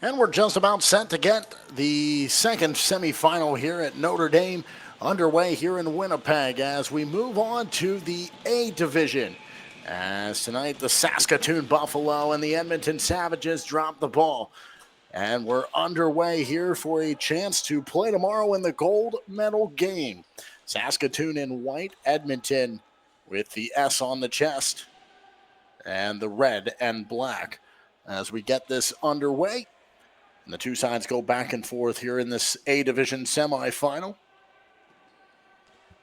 And we're just about set to get the second semifinal here at Notre Dame underway here in Winnipeg as we move on to the A division. As tonight the Saskatoon Buffalo and the Edmonton Savages drop the ball. And we're underway here for a chance to play tomorrow in the gold medal game. Saskatoon in white, Edmonton with the S on the chest and the red and black. As we get this underway, and the two sides go back and forth here in this A division semifinal.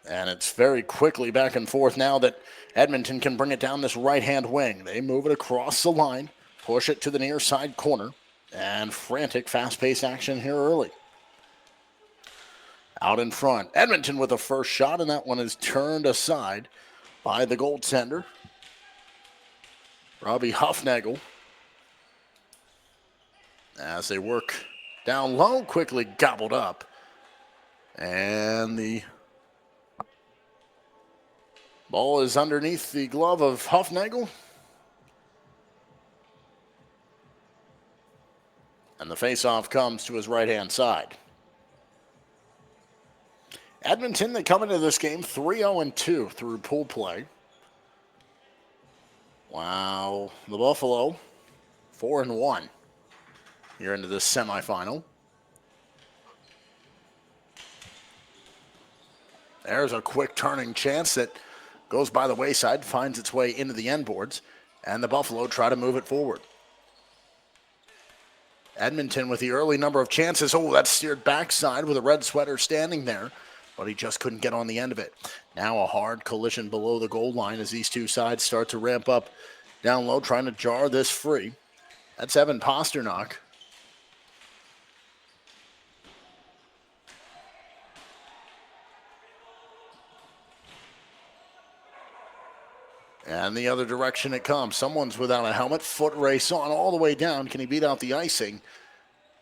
And it's very quickly back and forth now that Edmonton can bring it down this right-hand wing. They move it across the line, push it to the near side corner, and frantic, fast-paced action here early. Out in front, Edmonton with the first shot, and that one is turned aside by the goaltender, Robbie Huffnagel. As they work down low, quickly gobbled up. And the ball is underneath the glove of Huffnagel. And the faceoff comes to his right-hand side. Edmonton, they come into this game 3-0-2 through pool play. While the Buffalo, 4-1 here into this semifinal. There's a quick turning chance that goes by the wayside, finds its way into the end boards, and the Buffalo try to move it forward. Edmonton with the early number of chances. Oh, that's steered backside with a red sweater standing there, but he just couldn't get on the end of it. Now a hard collision below the goal line as these two sides start to ramp up down low, trying to jar this free. That's Evan Pasternak. And the other direction it comes. Someone's without a helmet. Foot race on all the way down. Can he beat out the icing?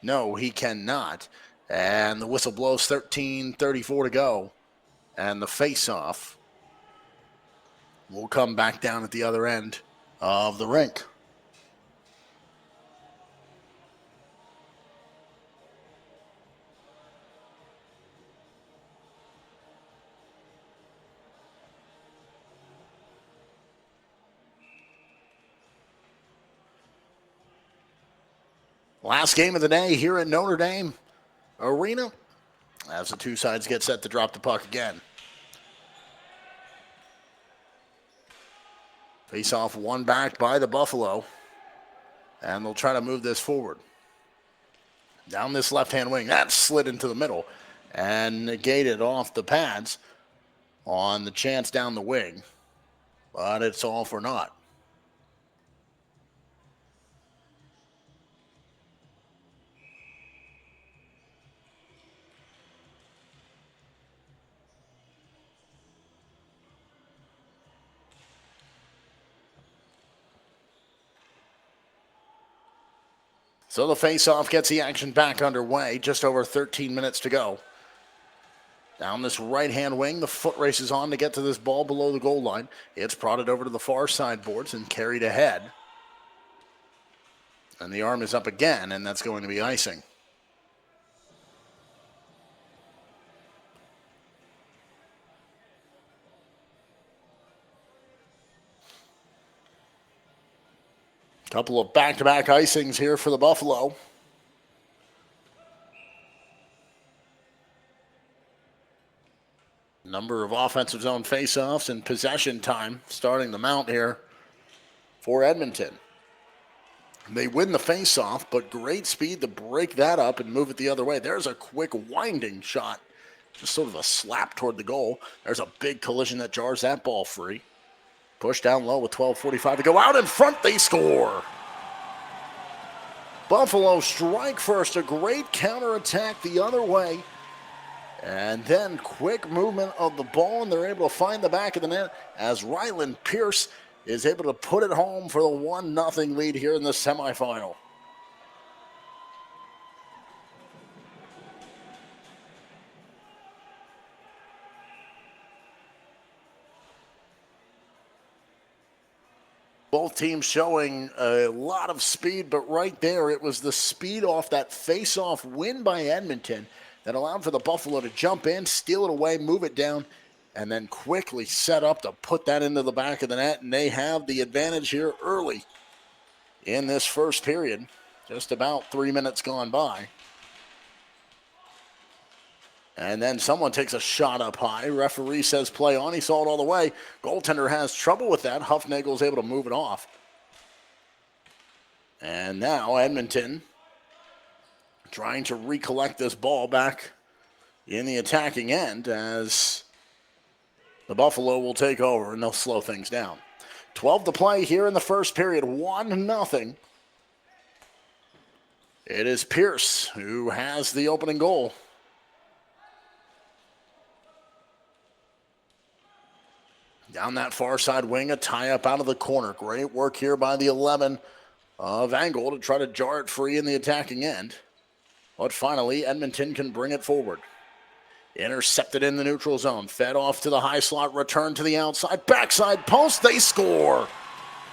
No, he cannot. And the whistle blows, 13:34 to go. And the face-off will come back down at the other end of the rink. Last game of the day here at Notre Dame Arena as the two sides get set to drop the puck again. Face-off won back by the Buffalo, and they'll try to move this forward. Down this left-hand wing, that slid into the middle and negated off the pads on the chance down the wing, but it's all for naught. So the face-off gets the action back underway. Just over 13 minutes to go. Down this right-hand wing, the foot races on to get to this ball below the goal line. It's prodded over to the far side boards and carried ahead. And the arm is up again, and that's going to be icing. Couple of back-to-back icings here for the Buffalo. Number of offensive zone faceoffs and possession time starting to mount here for Edmonton. They win the faceoff, but great speed to break that up and move it the other way. There's a quick winding shot, just sort of a slap toward the goal. There's a big collision that jars that ball free. Push down low with 12:45 to go. Out in front, they score. Buffalo strike first. A great counterattack the other way. And then quick movement of the ball, and they're able to find the back of the net as Ryland Pierce is able to put it home for the 1-0 lead here in the semifinal. Both teams showing a lot of speed, but right there it was the speed off that face-off win by Edmonton that allowed for the Buffalo to jump in, steal it away, move it down, and then quickly set up to put that into the back of the net, and they have the advantage here early in this first period. Just about 3 minutes gone by. And then someone takes a shot up high. Referee says play on. He saw it all the way. Goaltender has trouble with that. Huffnagel's able to move it off. And now Edmonton trying to recollect this ball back in the attacking end as the Buffalo will take over and they'll slow things down. 12 to play here in the first period. 1-0. It is Pierce who has the opening goal. Down that far side wing, a tie-up out of the corner. Great work here by the 11 of Angle to try to jar it free in the attacking end. But finally, Edmonton can bring it forward. Intercepted in the neutral zone. Fed off to the high slot. Return to the outside. Backside post. They score.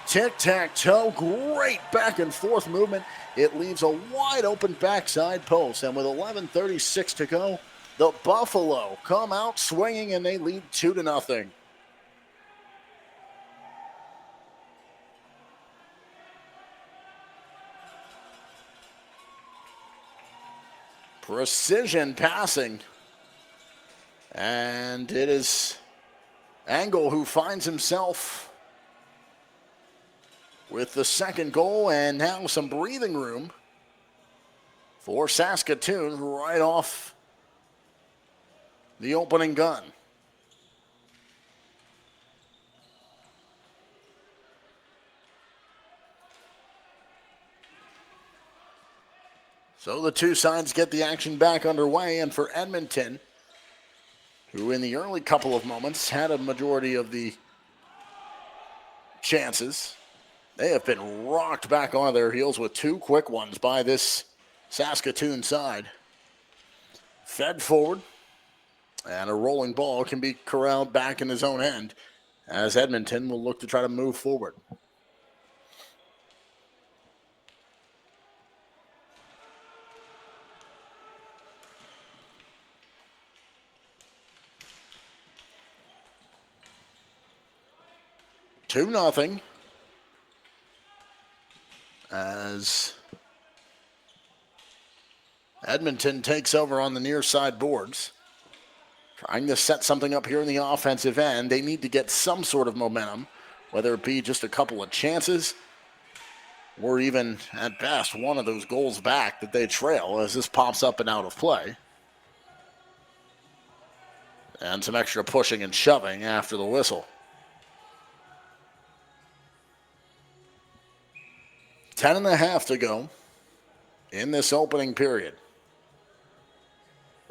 Tic-tac-toe. Great back and forth movement. It leaves a wide open backside post. And with 11:36 to go, the Buffalo come out swinging and they lead 2-0. Precision passing. And it is Angle who finds himself with the second goal, and now some breathing room for Saskatoon right off the opening gun. So the two sides get the action back underway, and for Edmonton, who in the early couple of moments had a majority of the chances, they have been rocked back onto their heels with two quick ones by this Saskatoon side. Fed forward, and a rolling ball can be corralled back in his own end as Edmonton will look to try to move forward. Two nothing as Edmonton takes over on the near side boards. Trying to set something up here in the offensive end. They need to get some sort of momentum, whether it be just a couple of chances or even, at best, one of those goals back that they trail as this pops up and out of play. And some extra pushing and shoving after the whistle. 10.5 to go in this opening period.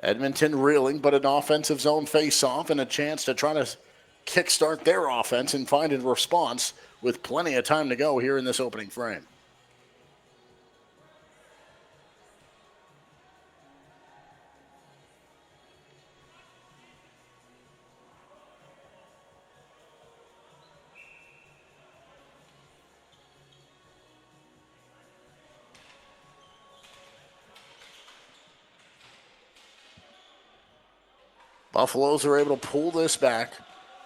Edmonton reeling, but an offensive zone face-off and a chance to try to kickstart their offense and find a response with plenty of time to go here in this opening frame. Buffaloes are able to pull this back,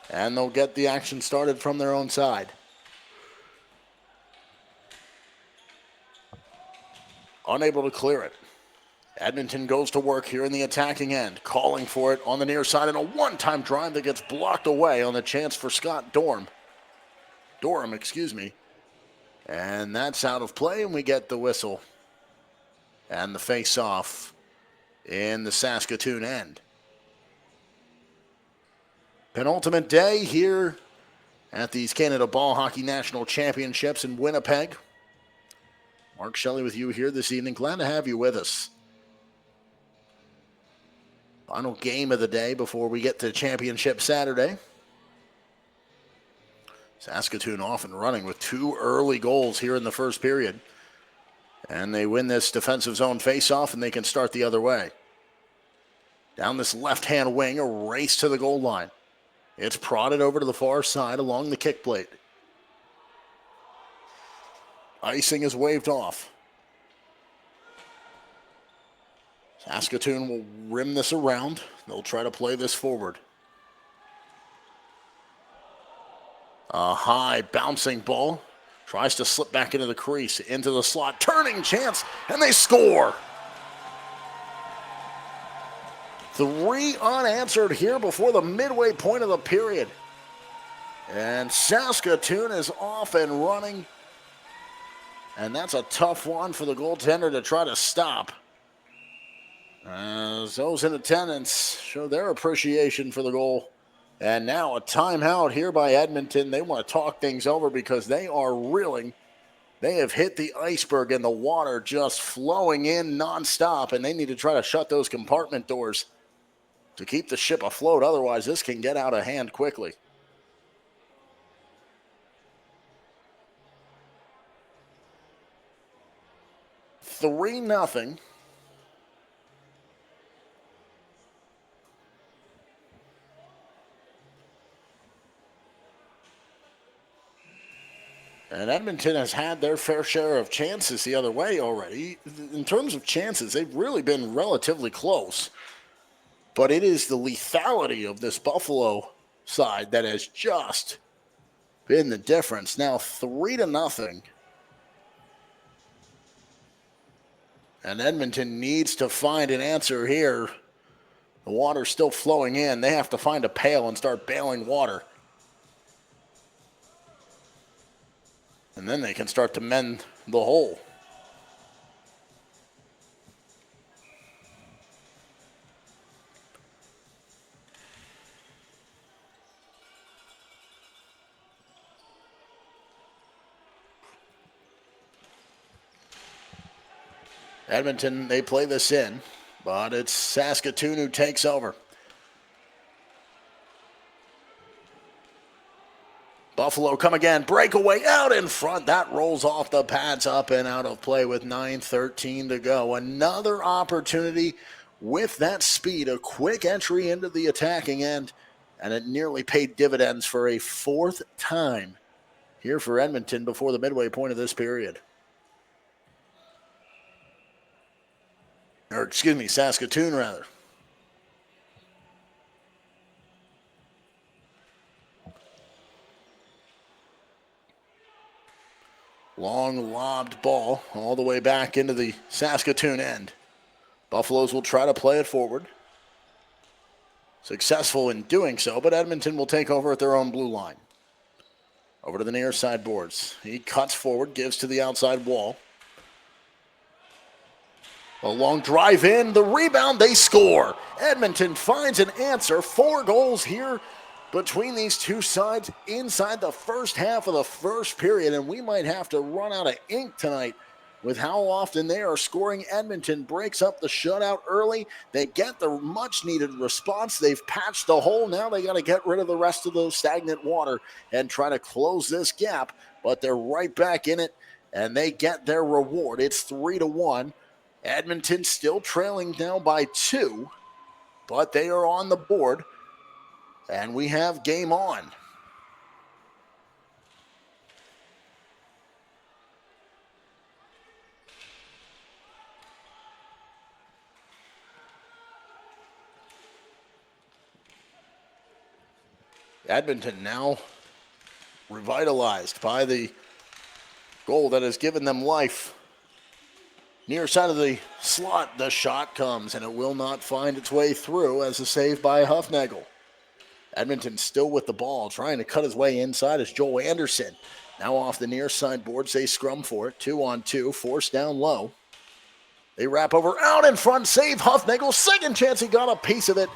and they'll get the action started from their own side. Unable to clear it. Edmonton goes to work here in the attacking end, calling for it on the near side, and a one-time drive that gets blocked away on the chance for Scott Durham. And that's out of play, and we get the whistle and the face-off in the Saskatoon end. Penultimate day here at these Canada Ball Hockey National Championships in Winnipeg. Mark Shelley with you here this evening. Glad to have you with us. Final game of the day before we get to Championship Saturday. Saskatoon off and running with two early goals here in the first period. And they win this defensive zone faceoff, and they can start the other way. Down this left-hand wing, a race to the goal line. It's prodded over to the far side along the kick plate. Icing is waved off. Saskatoon will rim this around. They'll try to play this forward. A high bouncing ball. Tries to slip back into the crease, into the slot. Turning chance, and they score. 3 unanswered here before the midway point of the period. And Saskatoon is off and running. And that's a tough one for the goaltender to try to stop. As those in attendance show their appreciation for the goal. And now a timeout here by Edmonton. They want to talk things over because they are reeling. They have hit the iceberg and the water just flowing in nonstop, and they need to try to shut those compartment doors to keep the ship afloat. Otherwise, this can get out of hand quickly. Three nothing. And Edmonton has had their fair share of chances the other way already. In terms of chances, they've really been relatively close. But it is the lethality of this Buffalo side that has just been the difference. Now 3-0. And Edmonton needs to find an answer here. The water's still flowing in. They have to find a pail and start bailing water. And then they can start to mend the hole. Edmonton, they play this in, but it's Saskatoon who takes over. Buffalo come again, breakaway out in front. That rolls off the pads, up and out of play with 9:13 to go. Another opportunity with that speed, a quick entry into the attacking end, and it nearly paid dividends for a fourth time here for Edmonton before the midway point of this period. Or excuse me, Saskatoon rather. Long lobbed ball all the way back into the Saskatoon end. Buffaloes will try to play it forward. Successful in doing so, but Edmonton will take over at their own blue line. Over to the near side boards. He cuts forward, gives to the outside wall. A long drive in, the rebound, they score. Edmonton finds an answer. 4 goals here between these two sides inside the first half of the first period, and we might have to run out of ink tonight with how often they are scoring. Edmonton breaks up the shutout early. They get the much-needed response. They've patched the hole. Now they got to get rid of the rest of the stagnant water and try to close this gap, but they're right back in it, and they get their reward. It's 3-1. Edmonton still trailing now by 2, but they are on the board. And we have game on. Edmonton now revitalized by the goal that has given them life. Near side of the slot, the shot comes, and it will not find its way through as a save by Huffnagel. Edmonton still with the ball, trying to cut his way inside is Joel Anderson. Now off the near side boards, they scrum for it. 2-on-2, forced down low. They wrap over, out in front, save Huffnagel. Second chance, he got a piece of it,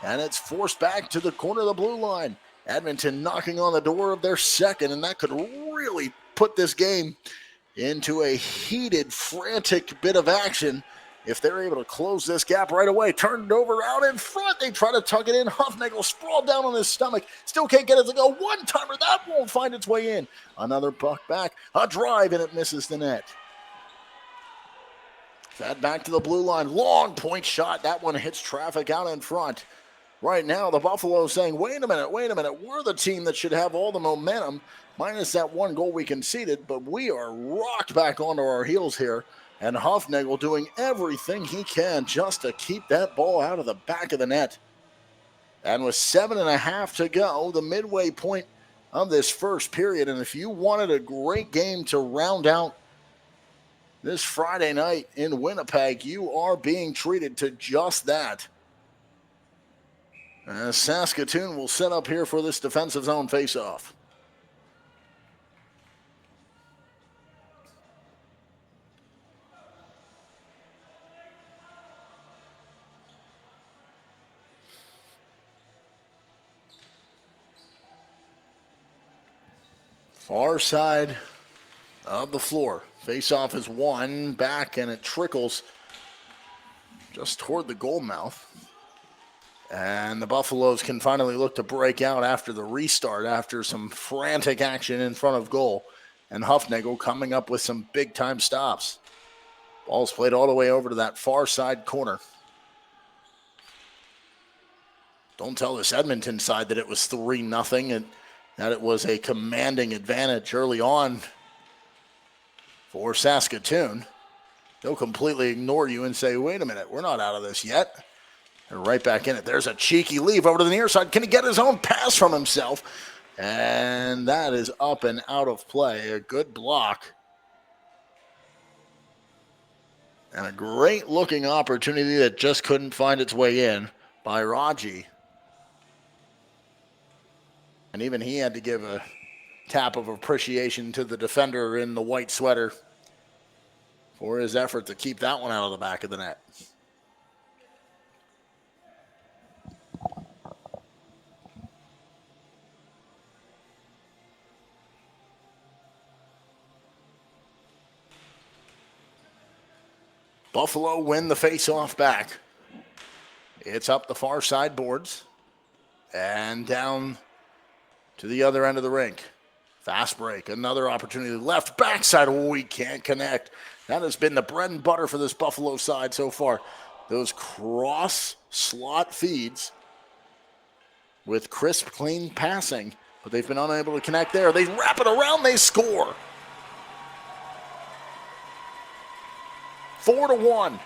and it's forced back to the corner of the blue line. Edmonton knocking on the door of their second, and that could really put this game into a heated, frantic bit of action if they're able to close this gap right away. Turned over out in front. They try to tuck it in. Huffnagel sprawled down on his stomach. Still can't get it to go. One-timer. That won't find its way in. Another puck back. A drive, and it misses the net. That back to the blue line. Long point shot. That one hits traffic out in front. Right now, the Buffaloes saying, wait a minute, we're the team that should have all the momentum, minus that one goal we conceded, but we are rocked back onto our heels here. And Huffnagel doing everything he can just to keep that ball out of the back of the net. And with 7.5 to go, the midway point of this first period, and if you wanted a great game to round out this Friday night in Winnipeg, you are being treated to just that. Saskatoon will set up here for this defensive zone faceoff. Far side of the floor. Faceoff is won back, and it trickles just toward the goal mouth. And the Buffaloes can finally look to break out after the restart, after some frantic action in front of goal. And Huffnagel coming up with some big-time stops. Ball's played all the way over to that far side corner. Don't tell this Edmonton side that it was 3-0 and that it was a commanding advantage early on for Saskatoon. They'll completely ignore you and say, wait a minute, we're not out of this yet. And right back in it. There's a cheeky leave over to the near side. Can he get his own pass from himself? And that is up and out of play. A good block. And a great looking opportunity that just couldn't find its way in by Raji. And even he had to give a tap of appreciation to the defender in the white sweater for his effort to keep that one out of the back of the net. Buffalo win the face-off back. It's up the far side boards and down to the other end of the rink. Fast break, another opportunity. Left backside, we can't connect. That has been the bread and butter for this Buffalo side so far. Those cross slot feeds with crisp, clean passing, but they've been unable to connect there. They wrap it around, they score. 4-1.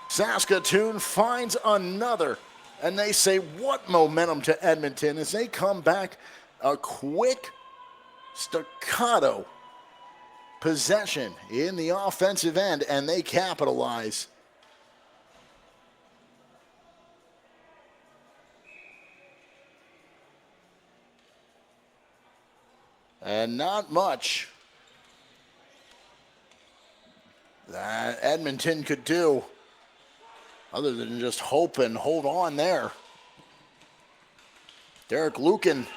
Saskatoon finds another, and they say, what momentum to Edmonton as they come back. A quick staccato possession in the offensive end, and they capitalize. And not much that Edmonton could do other than just hope and hold on there. Derek Lucan.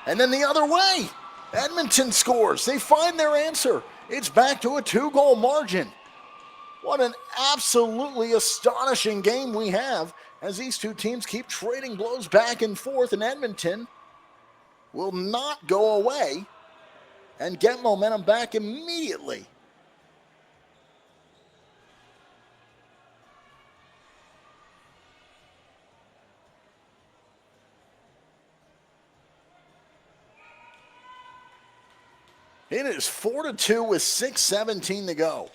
And then the other way. Edmonton scores. They find their answer. It's back to a 2-goal margin. What an absolutely astonishing game we have as these two teams keep trading blows back and forth, and Edmonton will not go away and get momentum back immediately. It is 4-2 with 6:17 to go.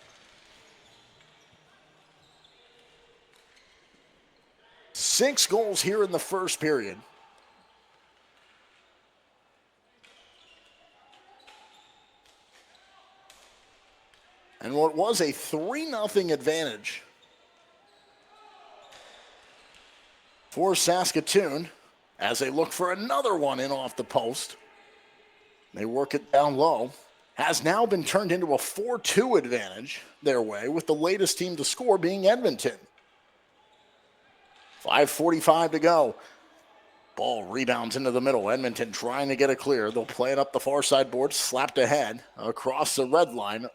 Six goals here in the first period. And what was a 3-0 advantage for Saskatoon as they look for another one in off the post. They work it down low. Has now been turned into a 4-2 advantage their way, with the latest team to score being Edmonton. 5:45 to go. Ball rebounds into the middle. Edmonton trying to get it clear. They'll play it up the far side board, slapped ahead across the red line.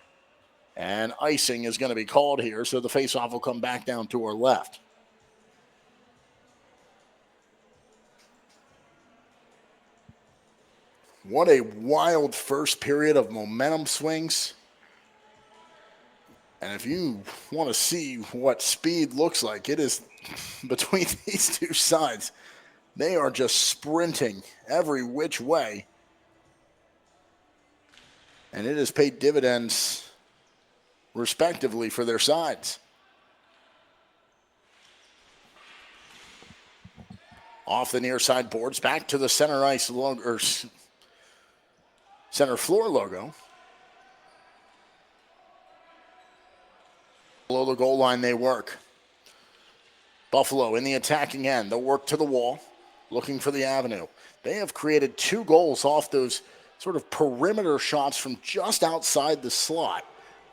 And icing is going to be called here, so the faceoff will come back down to our left. What a wild first period of momentum swings. And if you want to see what speed looks like, it is between these two sides. They are just sprinting every which way. And it has paid dividends respectively for their sides. Off the near side boards, back to the center ice logo, or center floor logo. Below the goal line they work. Buffalo in the attacking end. They'll work to the wall, looking for the avenue. They have created 2 goals off those sort of perimeter shots from just outside the slot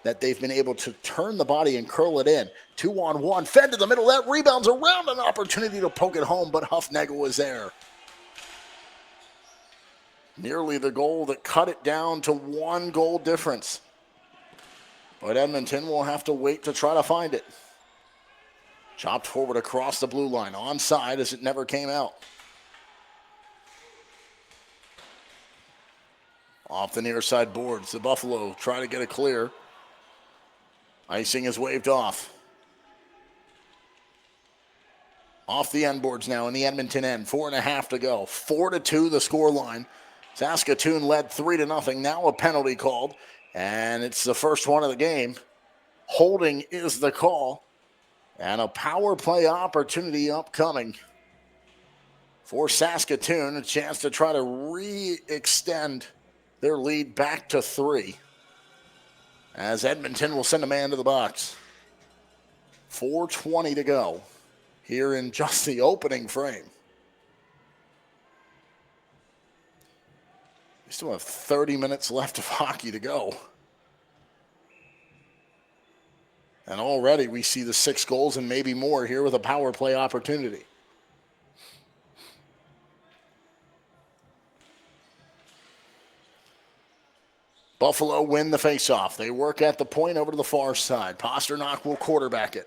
that they've been able to turn the body and curl it in. 2-on-1, fed to the middle. That rebounds around, an opportunity to poke it home, but Huffnagel was there. Nearly the goal that cut it down to 1 goal difference. But Edmonton will have to wait to try to find it. Chopped forward across the blue line. Onside as it never came out. Off the near side boards. The Buffalo try to get it clear. Icing is waved off. Off the end boards now in the Edmonton end. 4.5 to go. 4-2 the score line. Saskatoon led 3-0. Now a penalty called. And it's the first one of the game. Holding is the call. And a power play opportunity upcoming for Saskatoon. A chance to try to re-extend their lead back to 3. As Edmonton will send a man to the box. 4:20 to go here in just the opening frame. We still have 30 minutes left of hockey to go. And already we see the 6 goals and maybe more here with a power play opportunity. Buffalo win the faceoff. They work at the point over to the far side. Pasternak will quarterback it.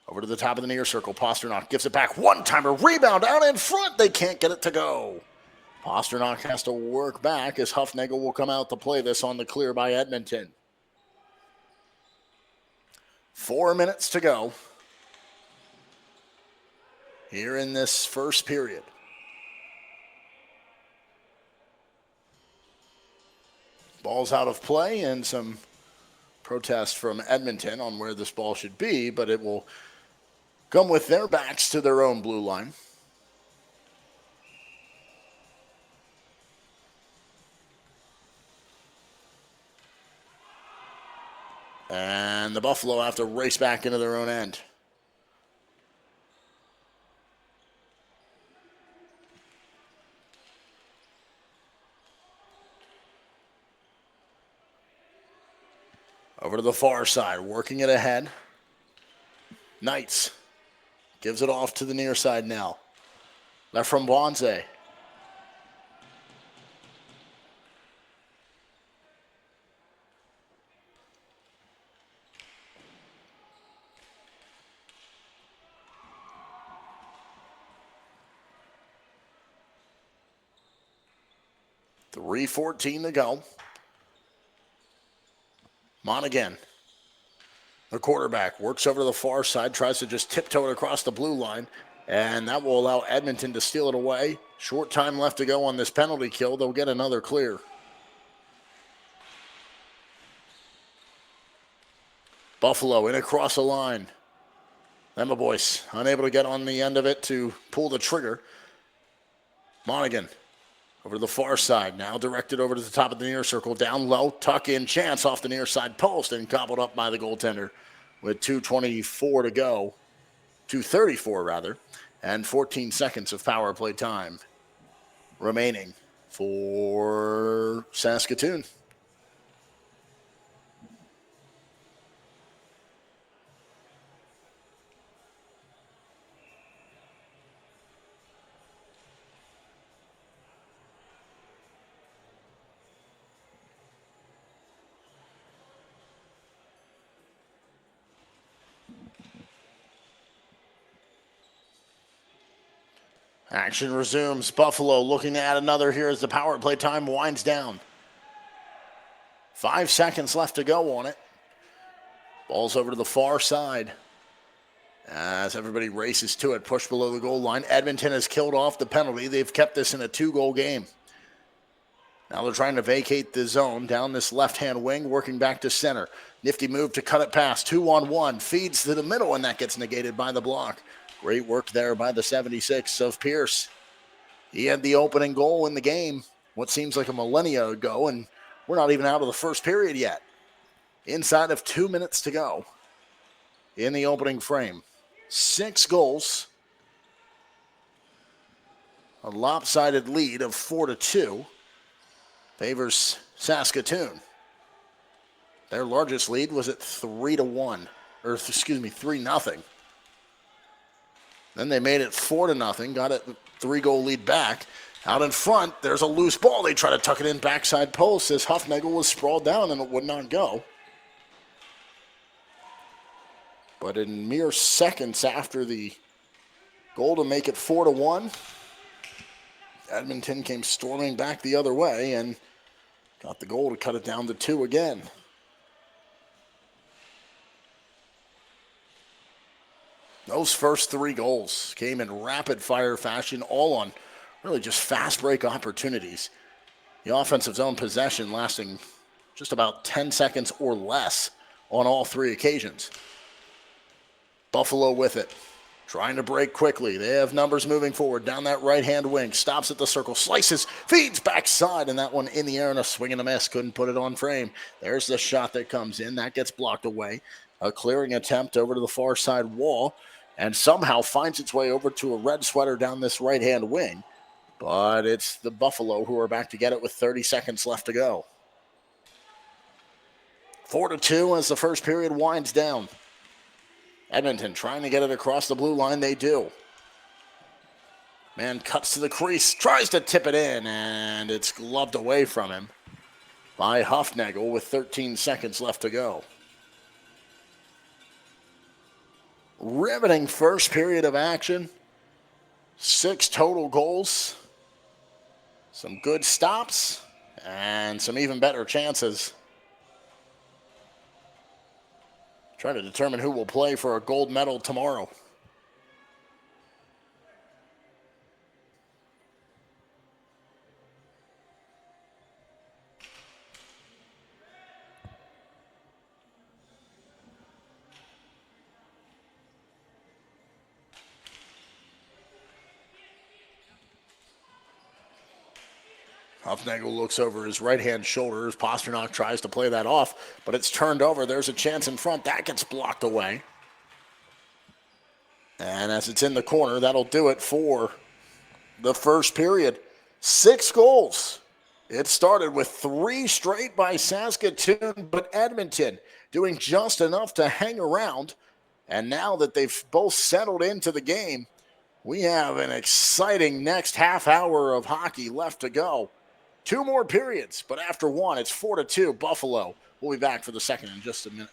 Over to the top of the near circle. Pasternak gives it back. One-timer rebound out in front. They can't get it to go. Pasternak has to work back as Huffnagel will come out to play this on the clear by Edmonton. 4 minutes to go here in this first period. Ball's out of play and some protest from Edmonton on where this ball should be, but it will come with their backs to their own blue line. And the Buffalo have to race back into their own end. Over to the far side, working it ahead. Knights gives it off to the near side now. Left from Bonze. .3:14 to go. Monaghan, the quarterback, works over to the far side, tries to just tiptoe it across the blue line, and that will allow Edmonton to steal it away. Short time left to go on this penalty kill. They'll get another clear. Buffalo in across the line. Emma Boyce unable to get on the end of it to pull the trigger. Monaghan over to the far side, now directed over to the top of the near circle, down low, tuck in chance off the near side post and gobbled up by the goaltender with 2:24 to go, 2:34 rather, and 14 seconds of power play time remaining for Saskatoon. Action resumes. Buffalo looking to add another here as the power play time winds down. 5 seconds left to go on it. Ball's over to the far side as everybody races to it, pushed below the goal line. Edmonton has killed off the penalty. They've kept this in a 2-goal game. Now they're trying to vacate the zone down this left-hand wing, working back to center. Nifty move to cut it past, 2-on-1, feeds to the middle, and that gets negated by the block. Great work there by the 76 of Pierce. He had the opening goal in the game, what seems like a millennia ago, and we're not even out of the first period yet. Inside of 2 minutes to go in the opening frame. 6 goals. A lopsided lead of 4-2 favors Saskatoon. Their largest lead was at 3-1, or 3-0. Then they made it 4-0, got a 3-goal lead back. Out in front, there's a loose ball. They try to tuck it in backside post as Huffnagel was sprawled down and it would not go. But in mere seconds after the goal to make it 4-1, Edmonton came storming back the other way and got the goal to cut it down to 2 again. Those first 3 goals came in rapid-fire fashion, all on really just fast break opportunities. The offensive zone possession lasting just about 10 seconds or less on all 3 occasions. Buffalo with it, trying to break quickly. They have numbers moving forward down that right-hand wing. Stops at the circle, slices, feeds backside, and that one in the air and a swing and a miss. Couldn't put it on frame. There's the shot that comes in. That gets blocked away. A clearing attempt over to the far side wall, and somehow finds its way over to a red sweater down this right-hand wing. But it's the Buffalo who are back to get it with 30 seconds left to go. 4-2 as the first period winds down. Edmonton trying to get it across the blue line. They do. Man cuts to the crease, tries to tip it in, and it's gloved away from him by Huffnagel with 13 seconds left to go. Riveting first period of action. 6 total goals. Some good stops and some even better chances. Trying to determine who will play for a gold medal tomorrow. Huffnagel looks over his right-hand shoulder as Pasternak tries to play that off, but it's turned over. There's a chance in front. That gets blocked away. And as it's in the corner, that'll do it for the first period. 6 goals. It started with 3 straight by Saskatoon, but Edmonton doing just enough to hang around. And now that they've both settled into the game, we have an exciting next half hour of hockey left to go. 2 more periods, but after 1, it's 4-2 Buffalo. We'll be back for the second in just a minute.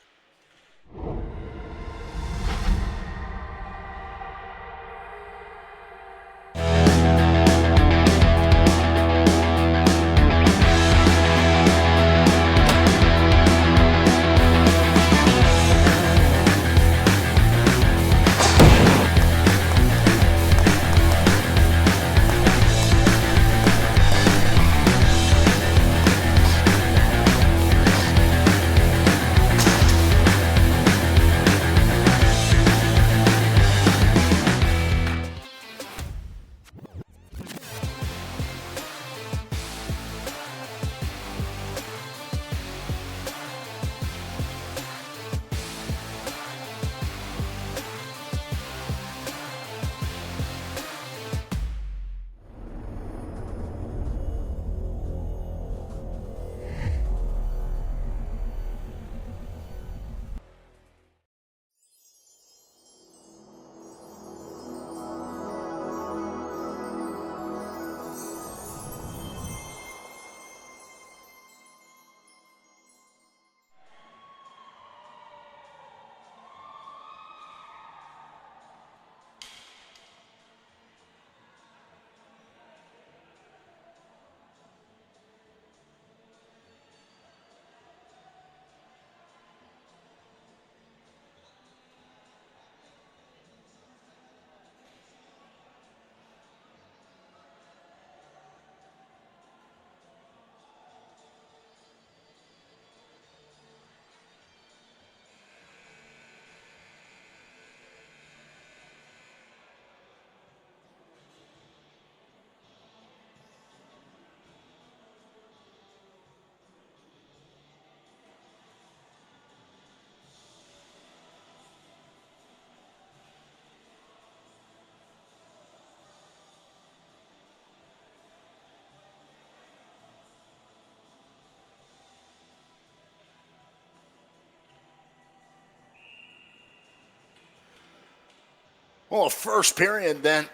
Well, a first period then,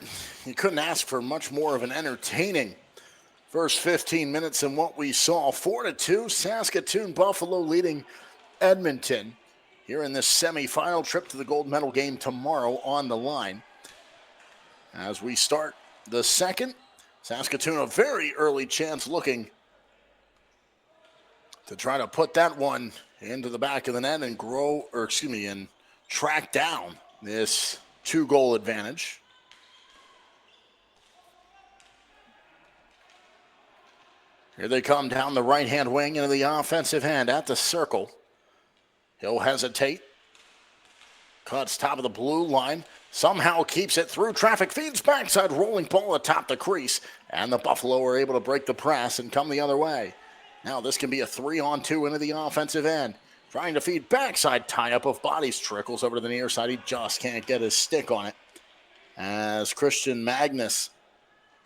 you couldn't ask for much more of an entertaining first 15 minutes than what we saw. 4-2, Saskatoon Buffalo leading Edmonton here in this semifinal. Trip to the gold medal game tomorrow on the line. As we start the second, Saskatoon a very early chance looking to try to put that one into the back of the net and and track down this 2-goal advantage. Here they come down the right-hand wing into the offensive end at the circle. He'll hesitate. Cuts top of the blue line. Somehow keeps it through traffic. Feeds backside rolling ball atop the crease. And the Buffalo are able to break the press and come the other way. Now this can be a 3-on-2 into the offensive end. Trying to feed backside tie-up of bodies. Trickles over to the near side. He just can't get his stick on it. As Christian Magnus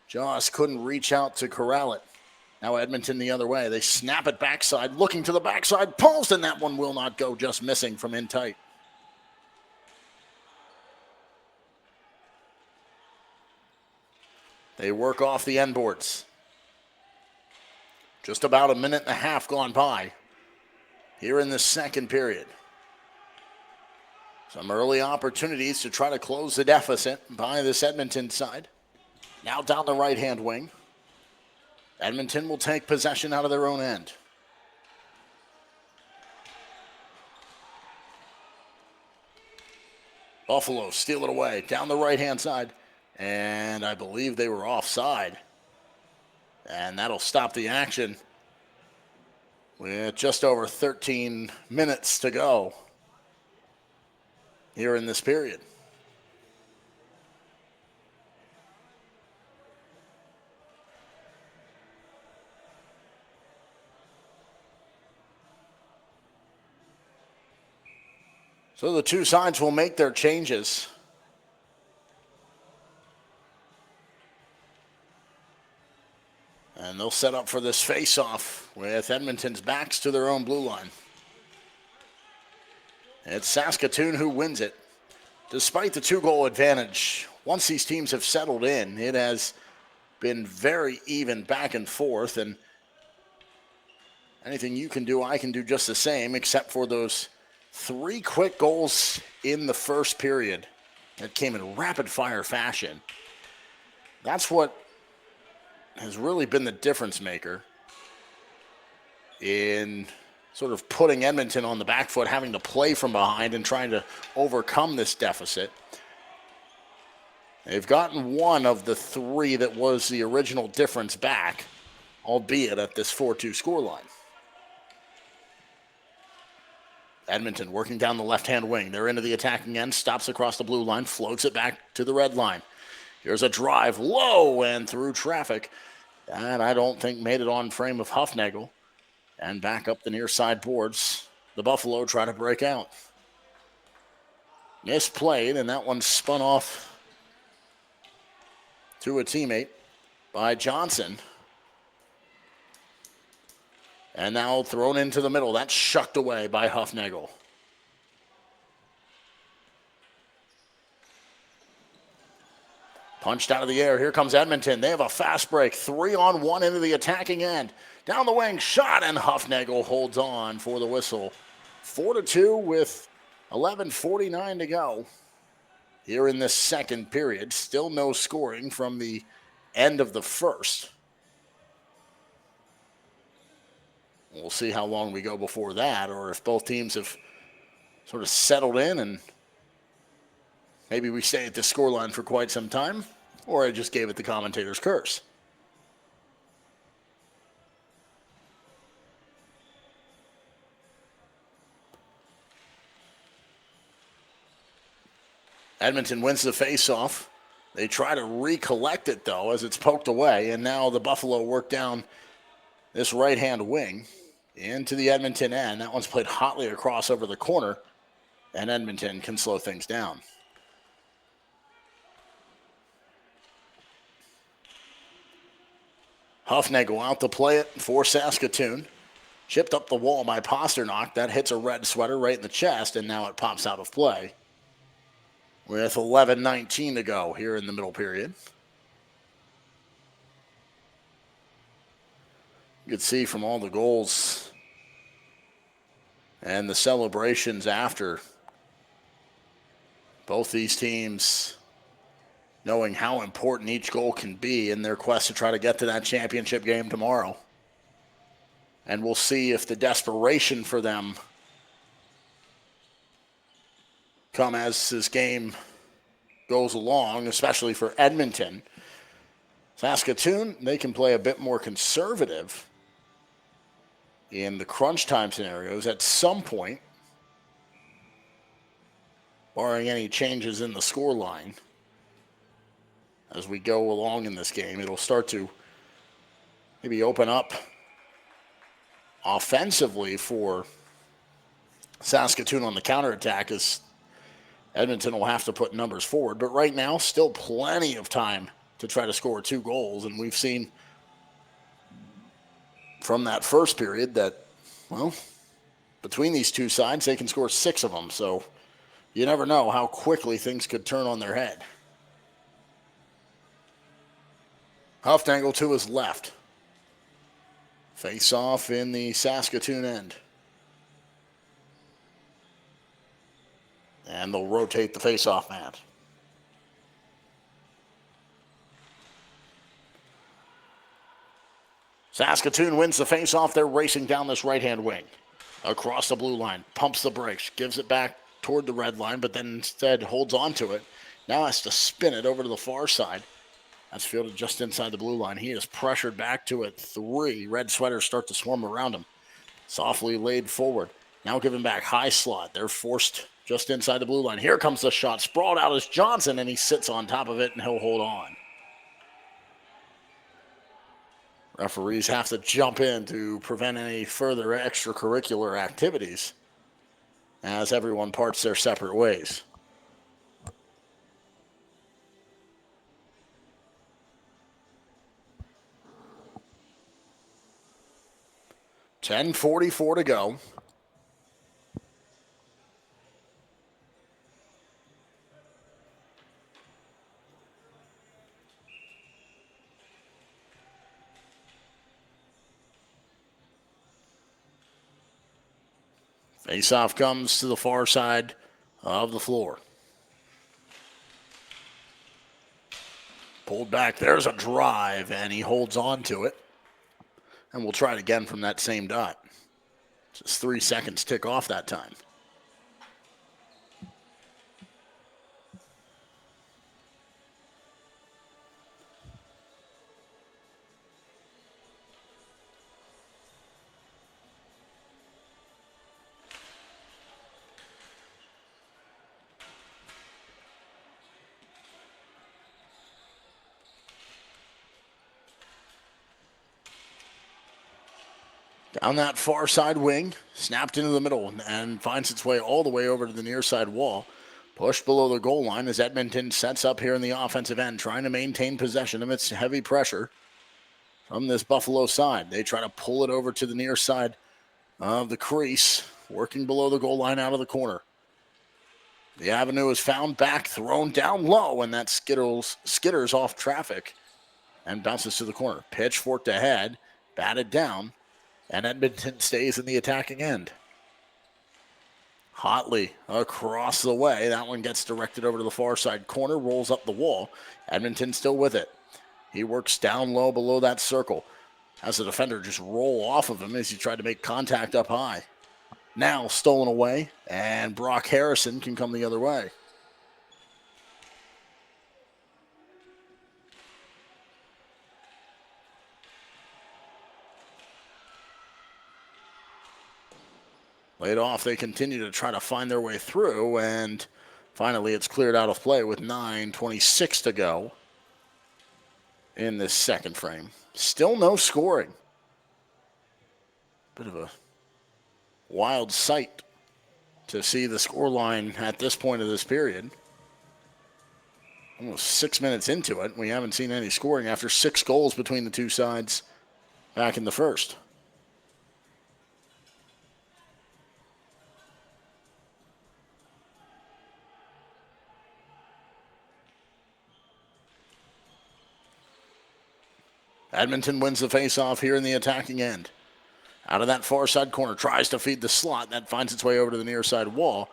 just couldn't reach out to corral it. Now Edmonton the other way. They snap it backside. Looking to the backside post. And that one will not go. Just missing from in tight. They work off the end boards. Just about a minute and a half gone by here in the second period. Some early opportunities to try to close the deficit by this Edmonton side. Now down the right-hand wing. Edmonton will take possession out of their own end. Buffalo steal it away down the right-hand side. And I believe they were offside. And that'll stop the action with just over 13 minutes to go here in this period. So the two sides will make their changes. And they'll set up for this face-off with Edmonton's backs to their own blue line. It's Saskatoon who wins it. Despite the 2-goal advantage, once these teams have settled in, it has been very even back and forth. And anything you can do, I can do just the same, except for those 3 quick goals in the first period that came in rapid-fire fashion. That's what has really been the difference maker in sort of putting Edmonton on the back foot, having to play from behind and trying to overcome this deficit. They've gotten one of the 3 that was the original difference back, albeit at this 4-2 scoreline. Edmonton working down the left-hand wing. They're into the attacking end, stops across the blue line, floats it back to the red line. Here's a drive low and through traffic. That I don't think made it on frame of Huffnagel. And back up the near side boards. The Buffalo try to break out. Misplayed, and that one spun off to a teammate by Johnson. And now thrown into the middle. That's shucked away by Huffnagel. Punched out of the air. Here comes Edmonton. They have a fast break. 3-on-1 into the attacking end. Down the wing, shot, and Huffnagel holds on for the whistle. 4-2 with 11:49 to go here in this second period. Still no scoring from the end of the first. We'll see how long we go before that, or if both teams have sort of settled in and maybe we stay at this scoreline for quite some time, or I just gave it the commentator's curse. Edmonton wins the faceoff. They try to recollect it, though, as it's poked away, and now the Buffalo work down this right-hand wing into the Edmonton end. That one's played hotly across over the corner, and Edmonton can slow things down. Huffnagel out to play it for Saskatoon. Chipped up the wall by Pasternak. That hits a red sweater right in the chest, and now it pops out of play. with 11:19 to go here in the middle period. You can see from all the goals and the celebrations after, both these teams knowing how important each goal can be in their quest to try to get to that championship game tomorrow. And we'll see if the desperation for them come as this game goes along, especially for Edmonton. Saskatoon, they can play a bit more conservative in the crunch time scenarios at some point, barring any changes in the score line. As we go along in this game, it'll start to maybe open up offensively for Saskatoon on the counterattack, as Edmonton will have to put numbers forward. But right now, still plenty of time to try to score 2 goals. And we've seen from that first period that, well, between these two sides, they can score 6 of them. So you never know how quickly things could turn on their head. Hufnagel to his left. Face off in the Saskatoon end. And they'll rotate the face-off man. Saskatoon wins the face-off. They're racing down this right-hand wing. Across the blue line. Pumps the brakes. Gives it back toward the red line, but then instead holds on to it. Now has to spin it over to the far side. That's fielded just inside the blue line. He is pressured back to it. 3 red sweaters start to swarm around him. Softly laid forward. Now given back high slot. They're forced just inside the blue line. Here comes the shot. Sprawled out is Johnson, and he sits on top of it, and he'll hold on. Referees have to jump in to prevent any further extracurricular activities as everyone parts their separate ways. .10:44 to go. Face-off comes to the far side of the floor. Pulled back. There's a drive, and he holds on to it. And we'll try it again from that same dot. Just 3 seconds tick off that time. Down that far side wing, snapped into the middle and finds its way all the way over to the near side wall. Pushed below the goal line as Edmonton sets up here in the offensive end, trying to maintain possession amidst heavy pressure from this Buffalo side. They try to pull it over to the near side of the crease, working below the goal line out of the corner. The avenue is found back, thrown down low, and that skitters off traffic and bounces to the corner. Pitchforked ahead, batted down. And Edmonton stays in the attacking end. Hotly across the way. That one gets directed over to the far side corner, rolls up the wall. Edmonton still with it. He works down low below that circle. Has the defender just roll off of him as he tried to make contact up high. Now stolen away, and Brock Harrison can come the other way. Laid off, they continue to try to find their way through, and finally it's cleared out of play with 9:26 to go in this second frame. Still no scoring. Bit of a wild sight to see the scoreline at this point of this period. Almost 6 minutes into it, we haven't seen any scoring after 6 goals between the two sides back in the first. Edmonton wins the faceoff here in the attacking end. Out of that far side corner, tries to feed the slot. That finds its way over to the near side wall.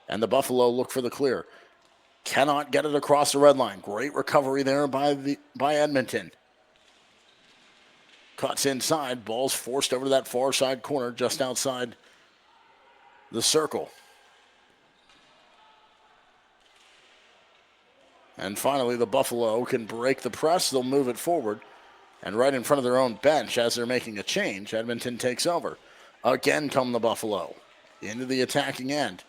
And the Buffalo look for the clear. Cannot get it across the red line. Great recovery there by Edmonton. Cuts inside. Ball's forced over to that far side corner just outside the circle. And finally, the Buffalo can break the press. They'll move it forward. And right in front of their own bench as they're making a change, Edmonton takes over. Again come the Buffalo into the attacking end.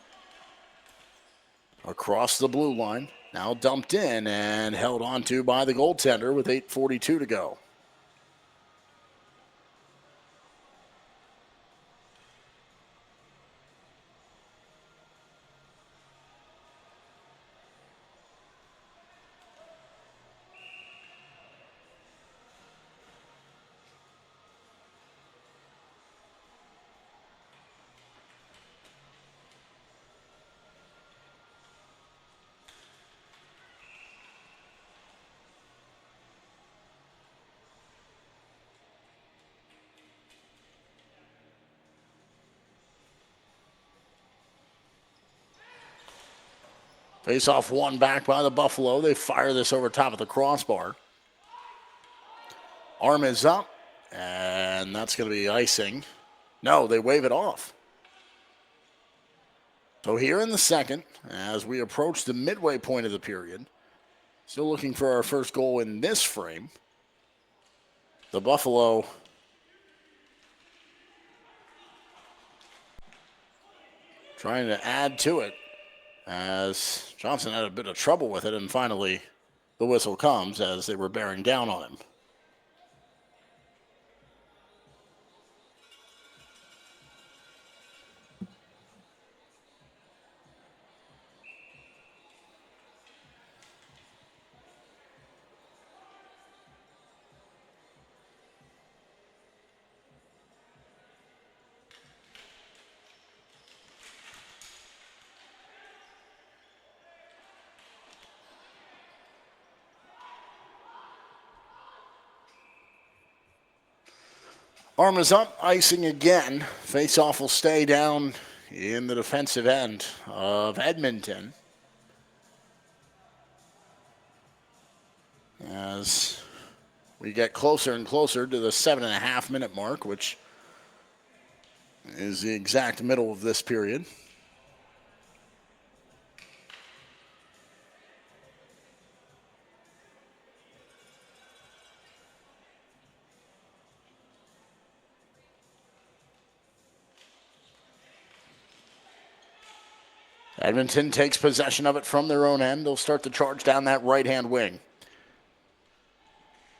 Across the blue line. Now dumped in and held onto by the goaltender with 8:42 to go. Face-off won back by the Buffalo. They fire this over top of the crossbar. Arm is up, and that's going to be icing. No, they wave it off. So here in the second, as we approach the midway point of the period, still looking for our first goal in this frame. The Buffalo trying to add to it as Johnson had a bit of trouble with it, and finally the whistle comes as they were bearing down on him. Arm is up, icing again. Face-off will stay down in the defensive end of Edmonton. As we get closer and closer to the 7.5-minute mark, which is the exact middle of this period. Edmonton takes possession of it from their own end. They'll start to charge down that right-hand wing.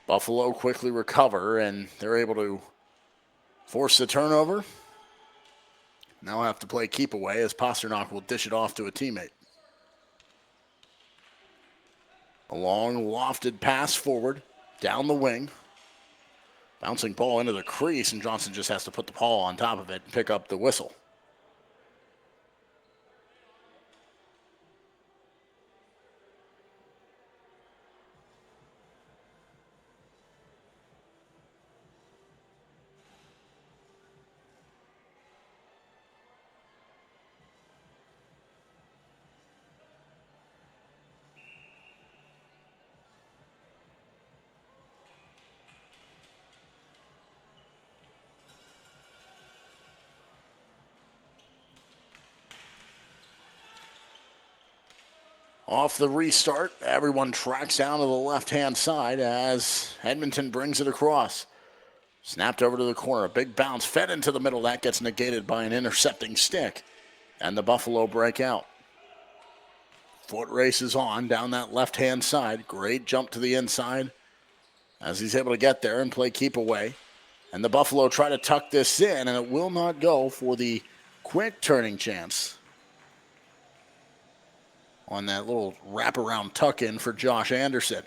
Buffalo quickly recover, and they're able to force the turnover. Now have to play keep away as Pasternak will dish it off to a teammate. A long lofted pass forward, down the wing. Bouncing ball into the crease, and Johnson just has to put the ball on top of it and pick up the whistle. Off the restart, everyone tracks down to the left-hand side as Edmonton brings it across. Snapped over to the corner, a big bounce, fed into the middle. That gets negated by an intercepting stick, and the Buffalo break out. Foot races on down that left-hand side. Great jump to the inside as he's able to get there and play keep away. And the Buffalo try to tuck this in, and it will not go for the quick turning chance on that little wraparound tuck-in for Josh Anderson.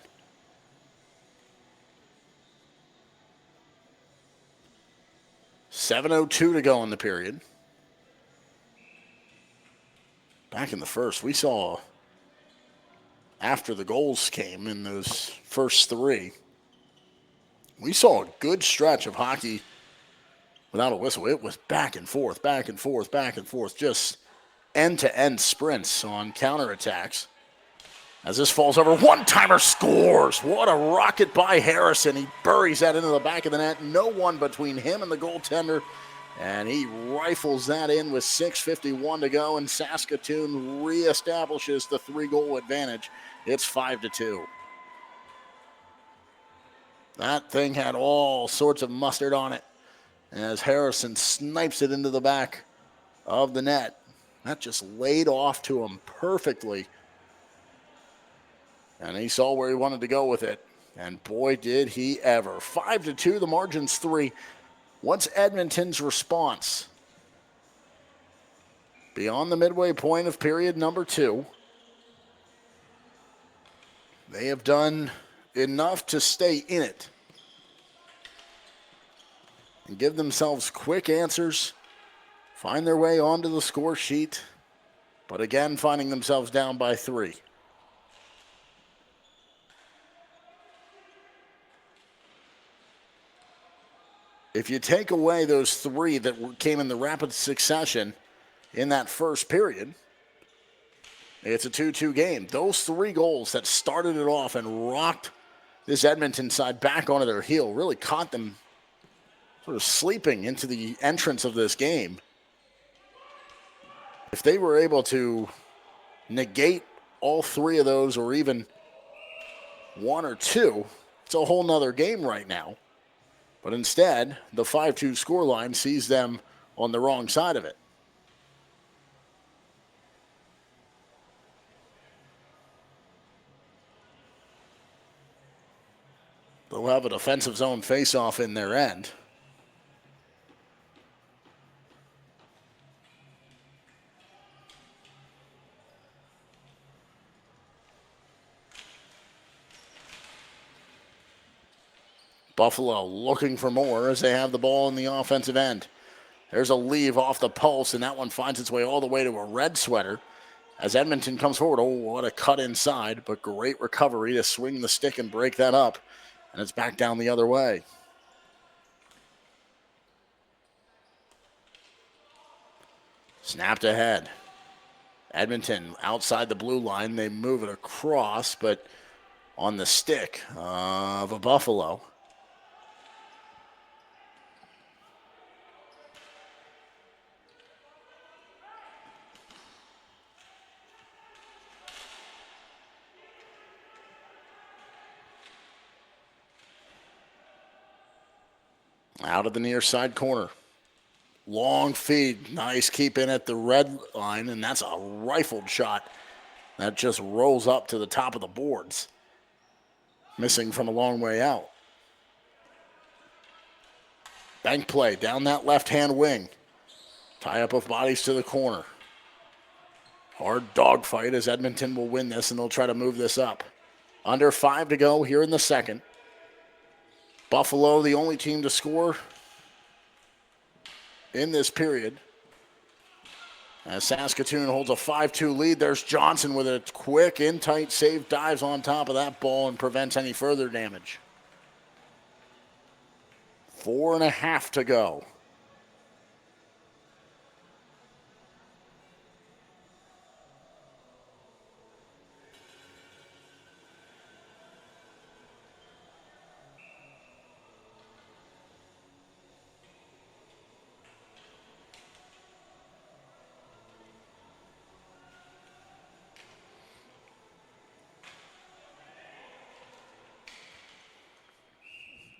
.702 to go in the period. Back in the first, we saw after the goals came in those first three, We saw a good stretch of hockey without a whistle. It was back and forth, back and forth, back and forth. Just end-to-end sprints on counterattacks. As this falls over, one-timer scores. What a rocket by Harrison. He buries that into the back of the net. No one between him and the goaltender. And he rifles that in with 6:51 to go. And Saskatoon reestablishes the 3-goal advantage. It's 5-2. That thing had all sorts of mustard on it as Harrison snipes it into the back of the net. That just laid off to him perfectly. And he saw where he wanted to go with it. And boy, did he ever. 5-2, the margin's 3. What's Edmonton's response? Beyond the midway point of period number 2, they have done enough to stay in it and give themselves quick answers, find their way onto the score sheet, but again, finding themselves down by 3. If you take away those 3 that came in the rapid succession in that first period, it's a 2-2 game. Those 3 goals that started it off and rocked this Edmonton side back onto their heel really caught them sort of sleeping into the entrance of this game. If they were able to negate all 3 of those, or even 1 or 2, it's a whole nother game right now. But instead, the 5-2 scoreline sees them on the wrong side of it. They'll have a defensive zone face-off in their end. Buffalo looking for more as they have the ball in the offensive end. There's a leave off the pulse, and that one finds its way all the way to a red sweater. As Edmonton comes forward, oh, what a cut inside, but great recovery to swing the stick and break that up. And it's back down the other way. Snapped ahead. Edmonton outside the blue line. They move it across, but on the stick of a Buffalo. Out of the near side corner. Long feed. Nice keep in at the red line, and that's a rifled shot. That just rolls up to the top of the boards. Missing from a long way out. Bank play down that left-hand wing. Tie up of bodies to the corner. Hard dogfight as Edmonton will win this, and they'll try to move this up. Under 5 to go here in the second. Buffalo, the only team to score in this period. As Saskatoon holds a 5-2 lead, there's Johnson with a quick, in-tight save, dives on top of that ball and prevents any further damage. 4.5 to go.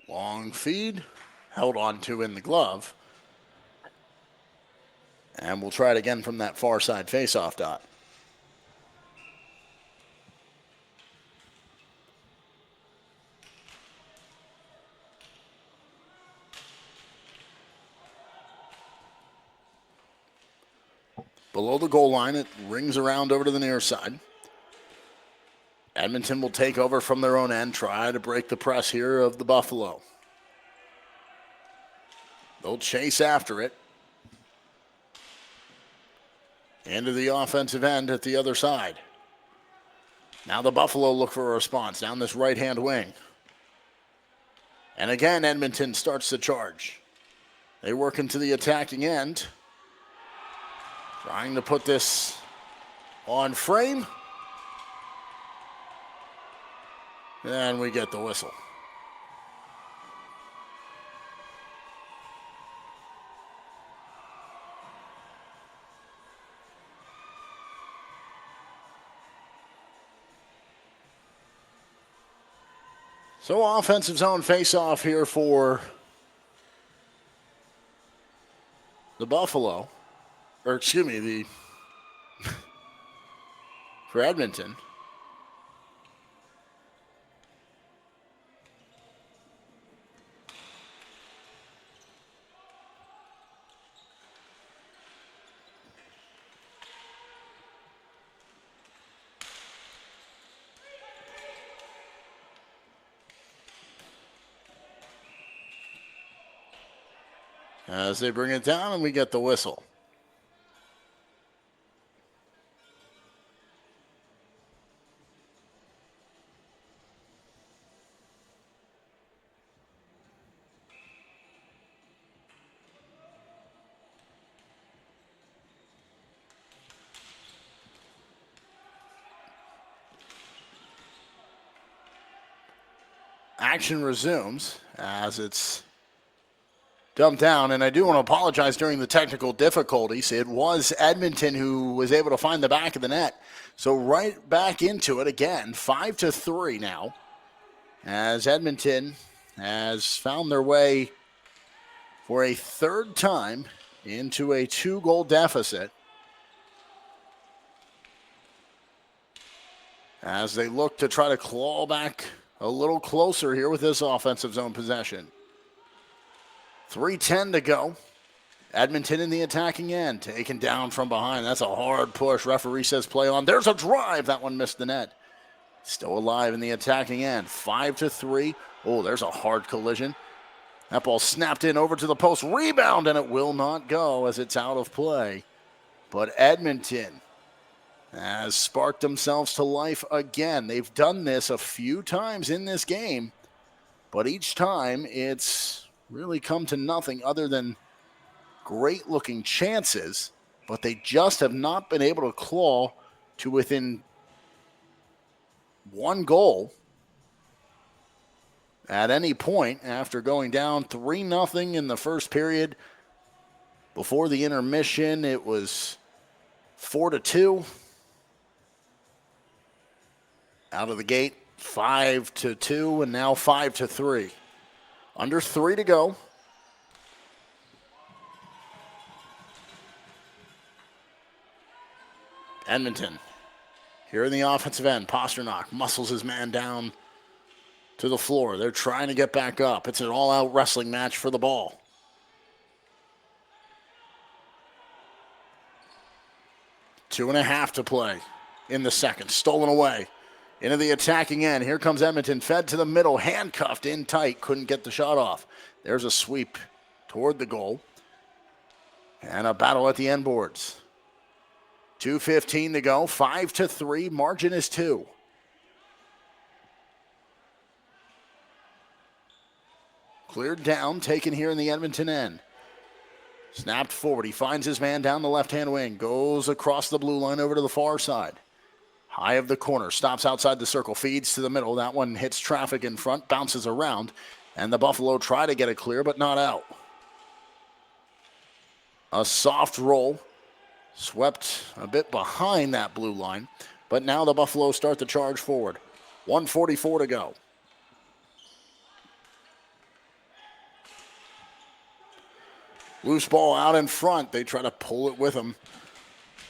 Long feed, held on to in the glove. And we'll try it again from that far side faceoff dot. Below the goal line, it rings around over to the near side. Edmonton will take over from their own end, try to break the press here of the Buffalo. They'll chase after it. Into the offensive end at the other side. Now the Buffalo look for a response down this right-hand wing. And again, Edmonton starts the charge. They work into the attacking end, trying to put this on frame. And we get the whistle. So offensive zone face-off here for the Buffalo. Or excuse me, for Edmonton. As they bring it down and we get the whistle. Action resumes as it's dumped down, and I do want to apologize during the technical difficulties. It was Edmonton who was able to find the back of the net. So right back into it again, 5-3 now, as Edmonton has found their way for a third time into a 2-goal deficit as they look to try to claw back a little closer here with this offensive zone possession. 3:10 to go. Edmonton in the attacking end, taken down from behind. That's a hard push. Referee says play on. There's a drive. That one missed the net. Still alive in the attacking end. 5-3. Oh, there's a hard collision. That ball snapped in over to the post. Rebound, and it will not go as it's out of play. But Edmonton has sparked themselves to life again. They've done this a few times in this game, but each time it's really come to nothing other than great-looking chances, but they just have not been able to claw to within one goal at any point after going down 3-0 in the first period. Before the intermission, it was 4-2. Out of the gate, 5-2, and now 5-3. Under 3 to go. Edmonton here in the offensive end. Pasternak muscles his man down to the floor. They're trying to get back up. It's an all-out wrestling match for the ball. Two and a half to play in the second. Stolen away. Into the attacking end. Here comes Edmonton. Fed to the middle. Handcuffed in tight. Couldn't get the shot off. There's a sweep toward the goal. And a battle at the end boards. 2:15 to go. 5-3. Margin is 2. Cleared down. Taken here in the Edmonton end. Snapped forward. He finds his man down the left-hand wing. Goes across the blue line over to the far side. High of the corner, stops outside the circle, feeds to the middle. That one hits traffic in front, bounces around, and the Buffalo try to get it clear, but not out. A soft roll, swept a bit behind that blue line, but now the Buffalo start the charge forward. 1:44 to go. Loose ball out in front. They try to pull it with them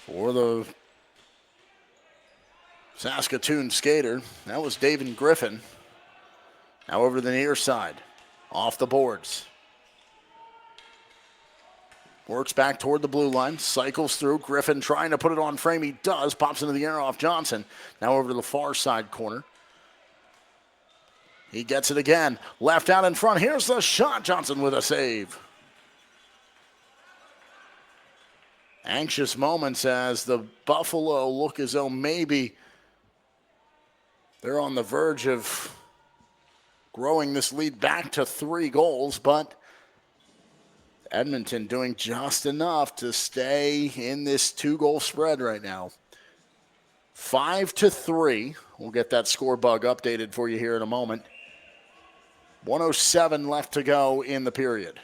for the Saskatoon skater. That was David Griffin. Now over to the near side. Off the boards. Works back toward the blue line. Cycles through. Griffin trying to put it on frame. He does. Pops into the air off Johnson. Now over to the far side corner. He gets it again. Left out in front. Here's the shot. Johnson with a save. Anxious moments as the Buffalo look as though maybe they're on the verge of growing this lead back to 3 goals, but Edmonton doing just enough to stay in this 2-goal spread right now. 5-3. We'll get that score bug updated for you here in a moment. 1:07 left to go in the period.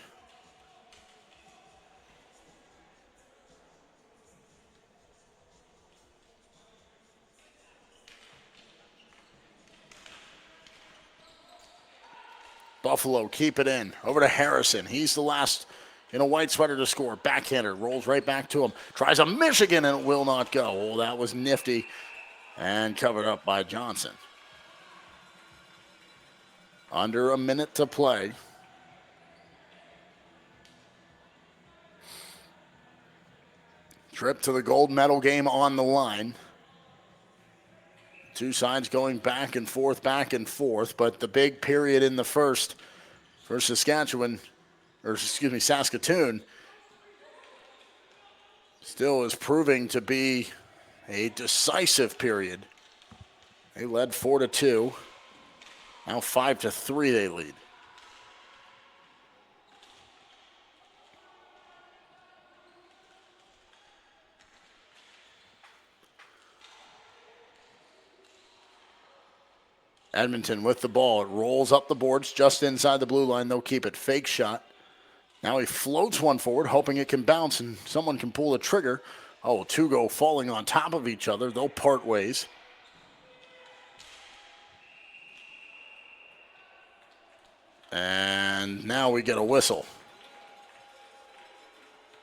Buffalo keep it in. Over to Harrison. He's the last in a white sweater to score. Backhander rolls right back to him. Tries a Michigan and it will not go. Oh, that was nifty and covered up by Johnson. Under a minute to play. Trip to the gold medal game on the line. Two sides going back and forth, but the big period in the first for Saskatoon still is proving to be a decisive period. They led 4-2. Now 5-3 they lead. Edmonton with the ball. It rolls up the boards just inside the blue line. They'll keep it. Fake shot. Now he floats one forward, hoping it can bounce and someone can pull the trigger. Oh, 2 go falling on top of each other. They'll part ways. And now we get a whistle.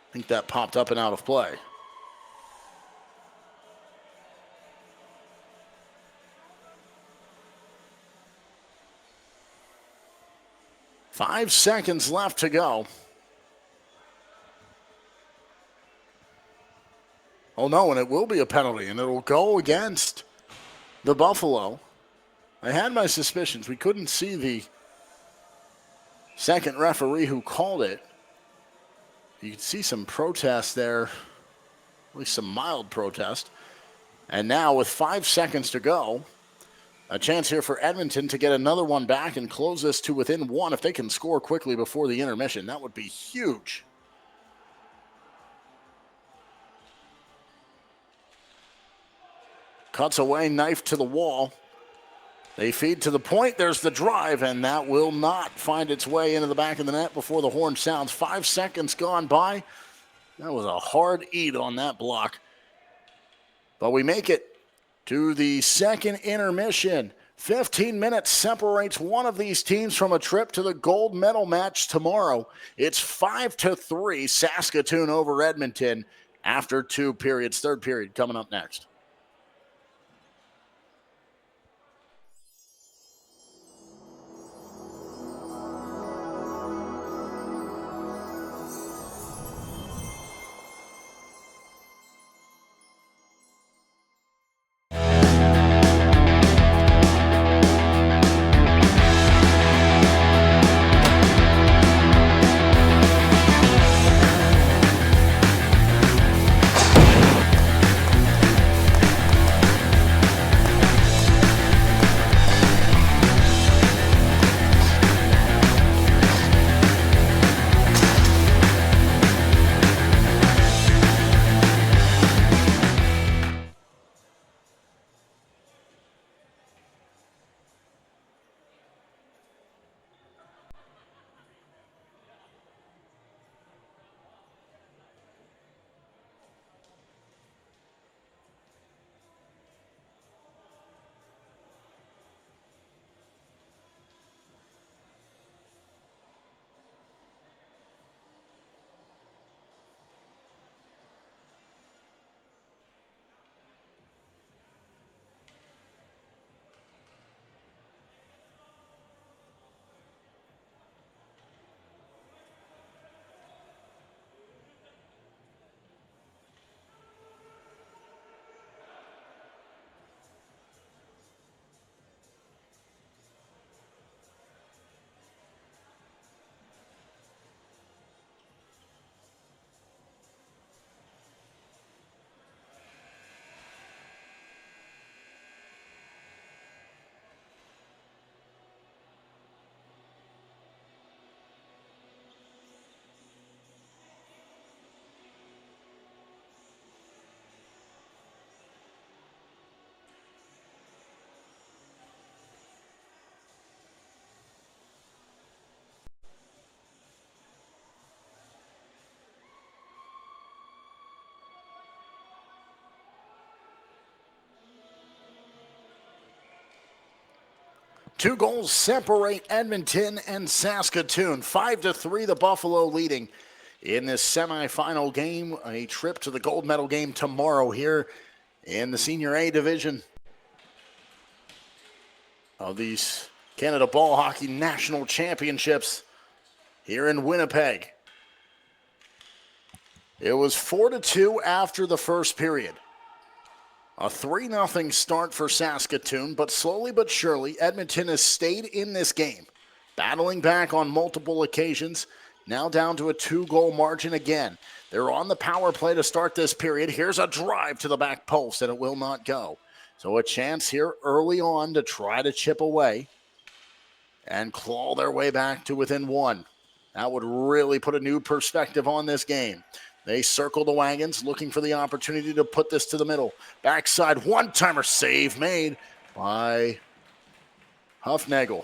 I think that popped up and out of play. Five seconds left to go. Oh no, and it will be a penalty, and it'll go against the Buffalo. I had my suspicions. We couldn't see the second referee who called it. You could see some protest there, at least some mild protest. And now with 5 seconds to go, a chance here for Edmonton to get another one back and close this to within 1. If they can score quickly before the intermission, that would be huge. Cuts away, knife to the wall. They feed to the point. There's the drive, and that will not find its way into the back of the net before the horn sounds. 5 seconds gone by. That was a hard eat on that block. But we make it to the second intermission. 15 minutes separates one of these teams from a trip to the gold medal match tomorrow. It's 5-3 Saskatoon over Edmonton after 2 periods. Third period coming up next. 2 goals separate Edmonton and Saskatoon. 5-3, the Buffalo leading in this semifinal game. A trip to the gold medal game tomorrow here in the Senior A division of these Canada Ball Hockey National Championships here in Winnipeg. It was 4-2 after the first period. A 3-0 start for Saskatoon, but slowly but surely, Edmonton has stayed in this game, battling back on multiple occasions, now down to a 2-goal margin again. They're on the power play to start this period. Here's a drive to the back post, and it will not go. So a chance here early on to try to chip away and claw their way back to within 1. That would really put a new perspective on this game. They circle the wagons, looking for the opportunity to put this to the middle. Backside one-timer, save made by Huffnagel.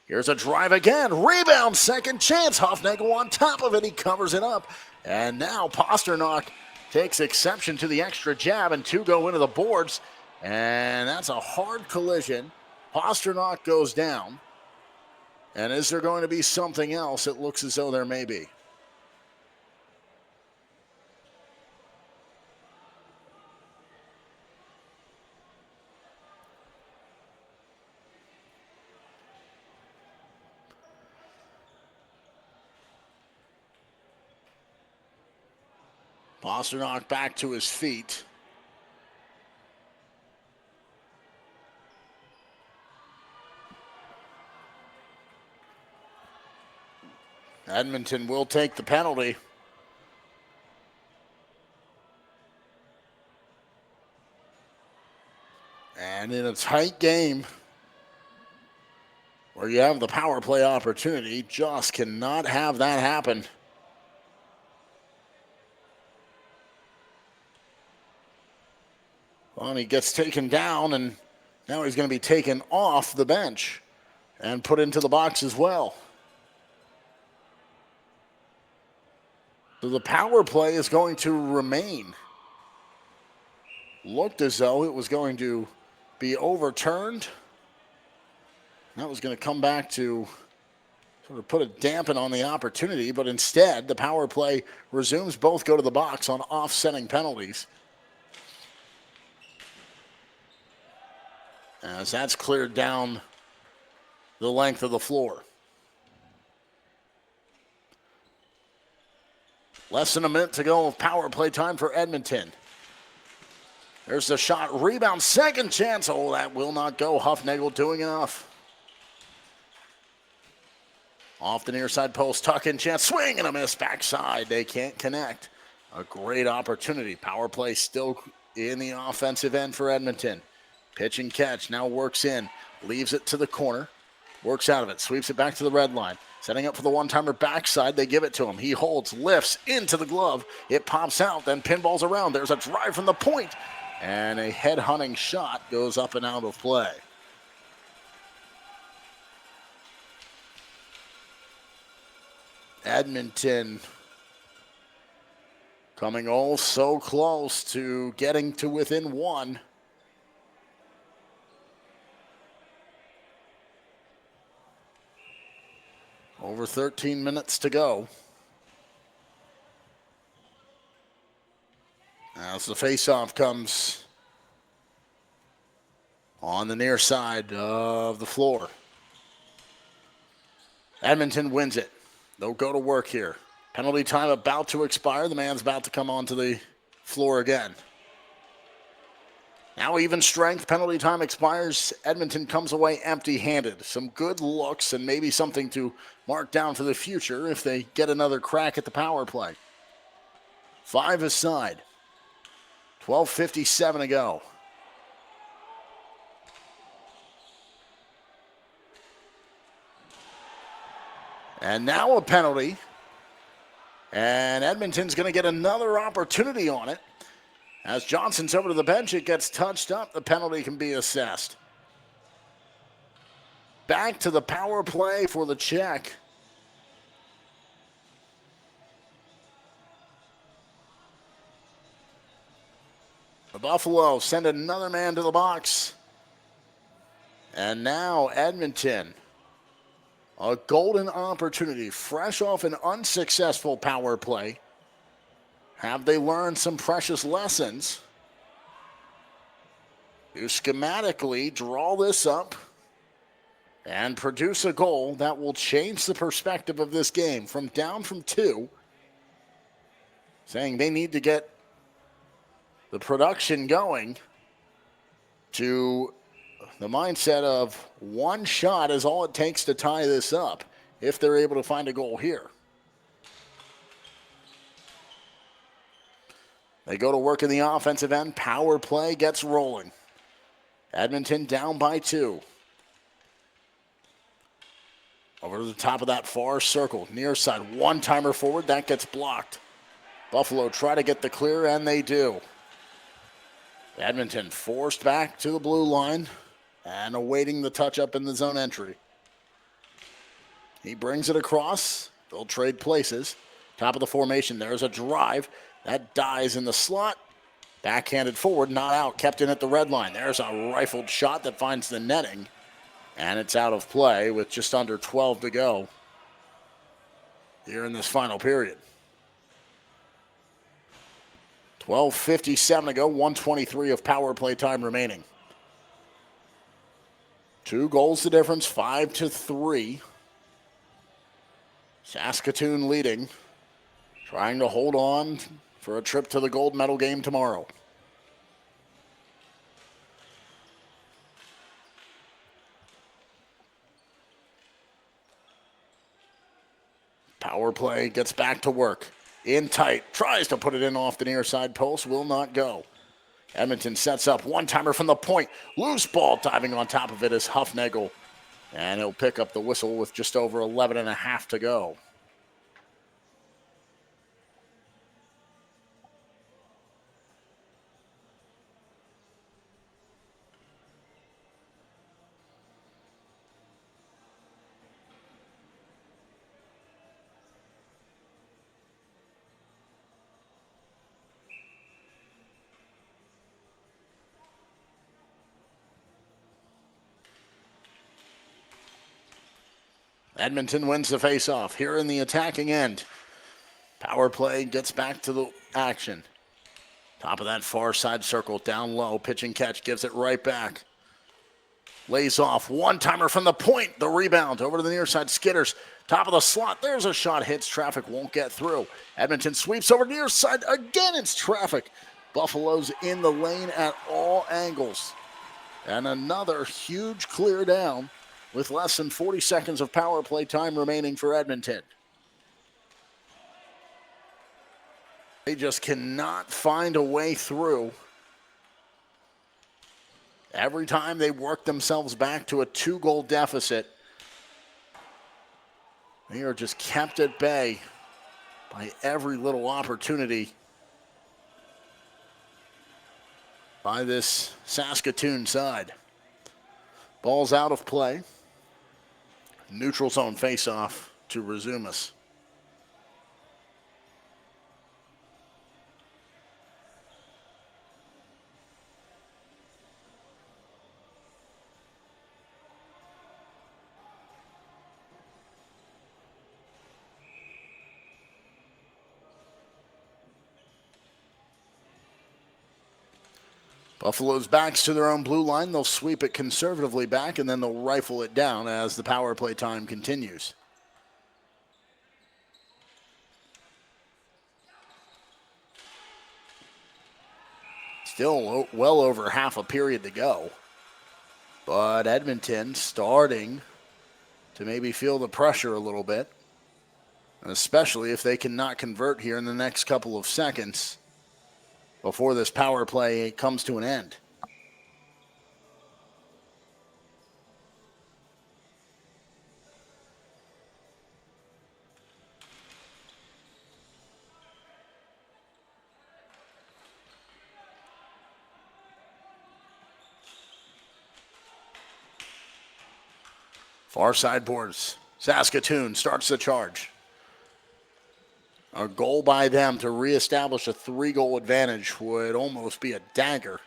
Here's a drive again. Rebound, second chance. Huffnagel on top of it. He covers it up. And now Pasternak takes exception to the extra jab, and 2 go into the boards. And that's a hard collision. Pasternak goes down. And is there going to be something else? It looks as though there may be. Pasternak back to his feet. Edmonton will take the penalty. And in a tight game where you have the power play opportunity, just cannot have that happen. Well, he gets taken down, and now he's going to be taken off the bench and put into the box as well. So the power play is going to remain. Looked as though it was going to be overturned. That was going to come back to sort of put a dampen on the opportunity, but instead the power play resumes. Both go to the box on offsetting penalties. As that's cleared down the length of the floor. Less than a minute to go of power play time for Edmonton. There's the shot, rebound, second chance. Oh, that will not go. Huffnagel doing enough. Off the near side post, tuck in chance, swing and a miss backside. They can't connect. A great opportunity. Power play still in the offensive end for Edmonton. Pitch and catch, now works in, leaves it to the corner, works out of it, sweeps it back to the red line. Setting up for the one-timer backside, they give it to him. He holds, lifts into the glove. It pops out, then pinballs around. There's a drive from the point, and a head-hunting shot goes up and out of play. Edmonton coming oh so close to getting to within 1. Over 13 minutes to go. As the faceoff comes on the near side of the floor. Edmonton wins it. They'll go to work here. Penalty time about to expire. The man's about to come onto the floor again. Now even strength, penalty time expires. Edmonton comes away empty-handed. Some good looks and maybe something to mark down for the future if they get another crack at the power play. 5 aside. 12:57 to go. And now a penalty. And Edmonton's going to get another opportunity on it. As Johnson's over to the bench, it gets touched up. The penalty can be assessed. Back to the power play for the check. The Buffalo send another man to the box. And now Edmonton, a golden opportunity, fresh off an unsuccessful power play. Have they learned some precious lessons to schematically draw this up and produce a goal that will change the perspective of this game from down from 2, saying they need to get the production going, to the mindset of one shot is all it takes to tie this up if they're able to find a goal here. They go to work in the offensive end. Power play gets rolling. Edmonton down by 2. Over to the top of that far circle. Near side, one-timer forward. That gets blocked. Buffalo try to get the clear, and they do. Edmonton forced back to the blue line and awaiting the touch-up in the zone entry. He brings it across. They'll trade places. Top of the formation, there's a drive. That dies in the slot. Backhanded forward, not out, kept in at the red line. There's a rifled shot that finds the netting. And it's out of play with just under 12 to go here in this final period. 12:57 to go, 1:23 of power play time remaining. 2 goals the difference, 5-3. Saskatoon leading, trying to hold on for a trip to the gold medal game tomorrow. Power play gets back to work. In tight, tries to put it in off the near side post, will not go. Edmonton sets up, one-timer from the point. Loose ball diving on top of it is Huffnagel. And he'll pick up the whistle with just over 11 and a half to go. Edmonton wins the face-off here in the attacking end. Power play gets back to the action. Top of that far side circle, down low. Pitch and catch gives it right back. Lays off, one-timer from the point. The rebound over to the near side, Skitters. Top of the slot, there's a shot, hits traffic, won't get through. Edmonton sweeps over near side, again it's traffic. Buffalo's in the lane at all angles. And another huge clear down with less than 40 seconds of power play time remaining for Edmonton. They just cannot find a way through. Every time they work themselves back to a 2-goal deficit, they are just kept at bay by every little opportunity by this Saskatoon side. Ball's out of play. Neutral zone face-off to resume us. Buffalo's backs to their own blue line. They'll sweep it conservatively back, and then they'll rifle it down as the power play time continues. Still well over half a period to go. But Edmonton starting to maybe feel the pressure a little bit, and especially if they cannot convert here in the next couple of seconds before this power play comes to an end. Far side boards. Saskatoon starts the charge. A goal by them to reestablish a 3-goal advantage would almost be a dagger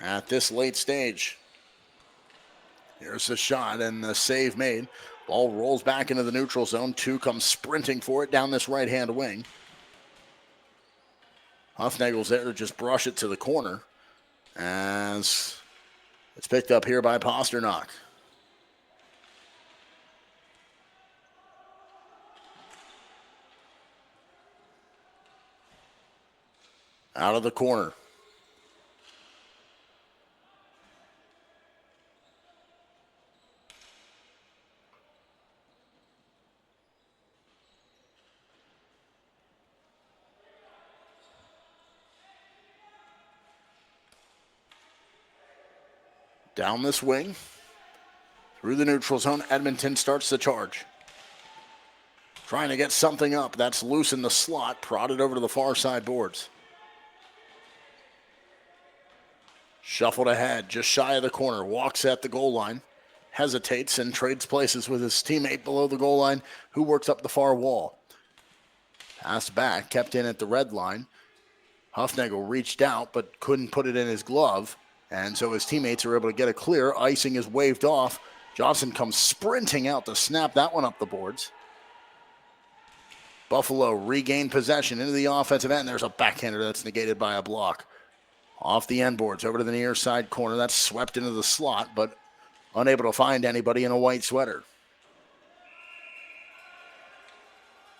at this late stage. Here's the shot and the save made. Ball rolls back into the neutral zone. 2 comes sprinting for it down this right-hand wing. Huffnagel's there to just brush it to the corner as it's picked up here by Pasternak. Out of the corner. Down this wing. Through the neutral zone, Edmonton starts the charge. Trying to get something up. That's loose in the slot. Prodded over to the far side boards. Shuffled ahead, just shy of the corner. Walks at the goal line. Hesitates and trades places with his teammate below the goal line, who works up the far wall. Passed back, kept in at the red line. Huffnagel reached out, but couldn't put it in his glove. And so his teammates are able to get it clear. Icing is waved off. Johnson comes sprinting out to snap that one up the boards. Buffalo regained possession into the offensive end. There's a backhander that's negated by a block. Off the end boards, over to the near side corner. That's swept into the slot, but unable to find anybody in a white sweater.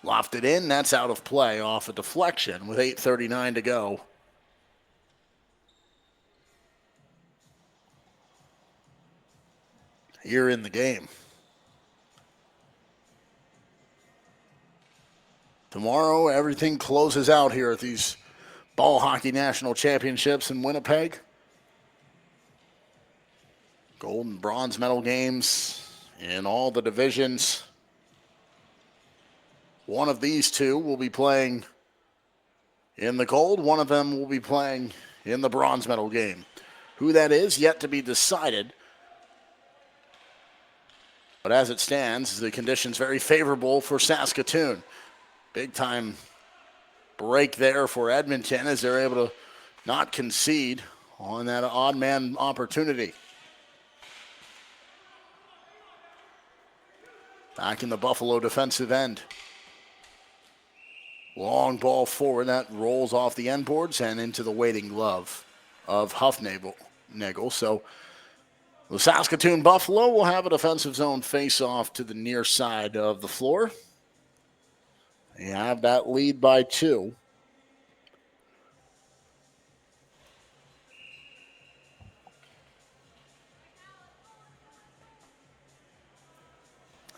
Lofted in, that's out of play off a deflection with 8:39 to go. Here in the game. Tomorrow, everything closes out here at these Ball Hockey National Championships in Winnipeg. Gold and bronze medal games in all the divisions. One of these two will be playing in the gold. One of them will be playing in the bronze medal game. Who that is, yet to be decided. But as it stands, the conditions very favorable for Saskatoon. Big time break there for Edmonton as they're able to not concede on that odd man opportunity. Back in the Buffalo defensive end. Long ball forward that rolls off the end boards and into the waiting glove of Huffnagel. So the Saskatoon Buffalo will have a defensive zone face-off to the near side of the floor. They have that lead by 2.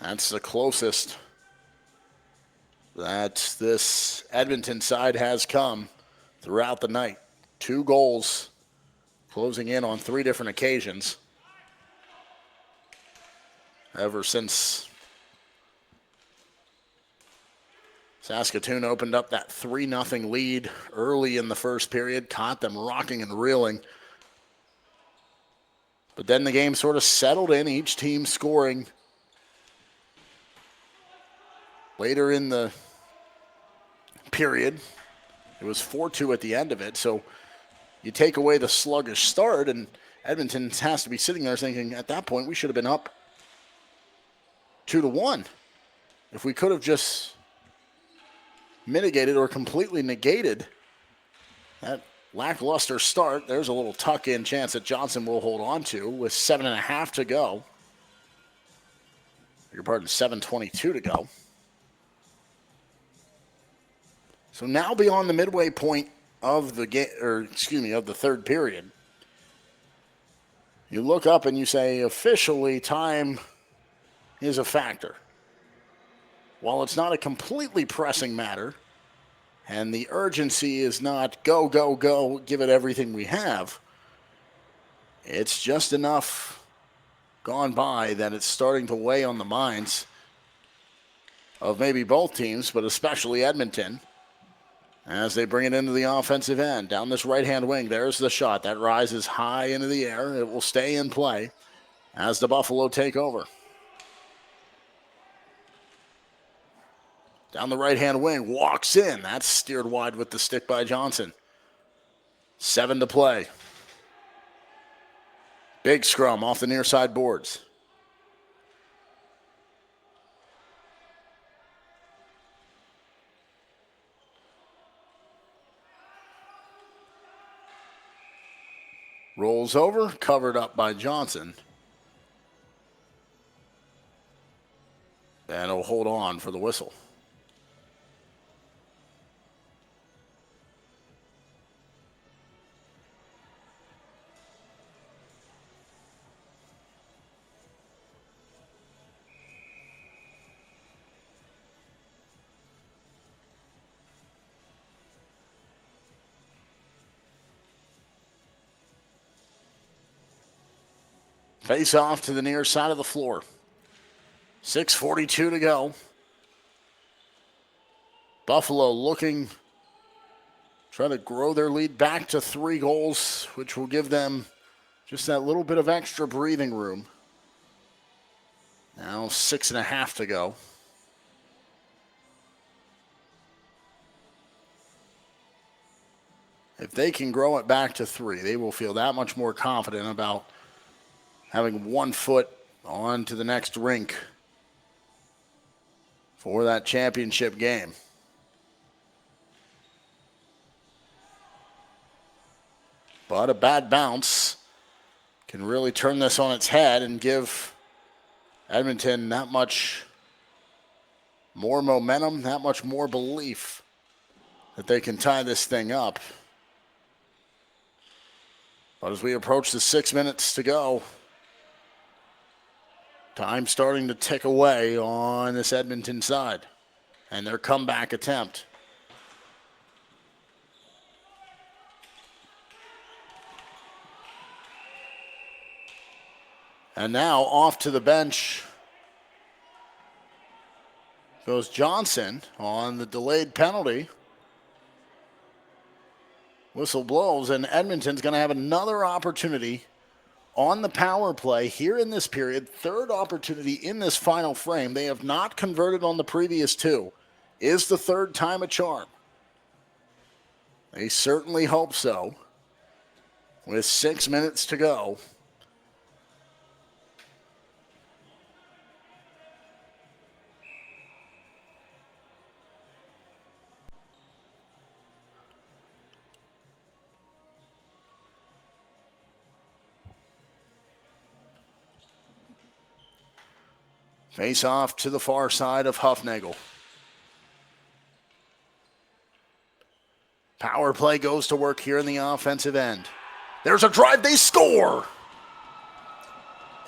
That's the closest that this Edmonton side has come throughout the night. 2 goals closing in on 3 different occasions. Ever since Saskatoon opened up that 3-0 lead early in the first period, caught them rocking and reeling. But then the game sort of settled in, each team scoring later in the period. It was 4-2 at the end of it, so you take away the sluggish start, and Edmonton has to be sitting there thinking, at that point, we should have been up 2-1. If we could have just mitigated or completely negated that lackluster start, there's a little tuck-in chance that Johnson will hold on to with 7.5 to go. Your pardon, 7:22 to go. So now beyond the midway point of the game, of the third period, you look up and you say, officially, time is a factor. While it's not a completely pressing matter, and the urgency is not go, go, go, give it everything we have, it's just enough gone by that it's starting to weigh on the minds of maybe both teams, but especially Edmonton, as they bring it into the offensive end. Down this right-hand wing, there's the shot. That rises high into the air. It will stay in play as the Buffalo take over. Down the right-hand wing, walks in. That's steered wide with the stick by Johnson. 7 to play. Big scrum off the near side boards. Rolls over, covered up by Johnson. And he'll hold on for the whistle. Face off to the near side of the floor. 6:42 to go. Buffalo looking, trying to grow their lead back to 3 goals, which will give them just that little bit of extra breathing room. Now 6.5 to go. If they can grow it back to 3, they will feel that much more confident about having 1 foot on to the next rink for that championship game. But a bad bounce can really turn this on its head and give Edmonton that much more momentum, that much more belief that they can tie this thing up. But as we approach the 6 minutes to go, time starting to tick away on this Edmonton side and their comeback attempt. And now off to the bench goes Johnson on the delayed penalty. Whistle blows, and Edmonton's going to have another opportunity on the power play here in this period. 3rd opportunity in this final frame. They have not converted on the previous 2. Is the 3rd time a charm? They certainly hope so. With 6 minutes to go. Face off to the far side of Huffnagel. Power play goes to work here in the offensive end. There's a drive, they score!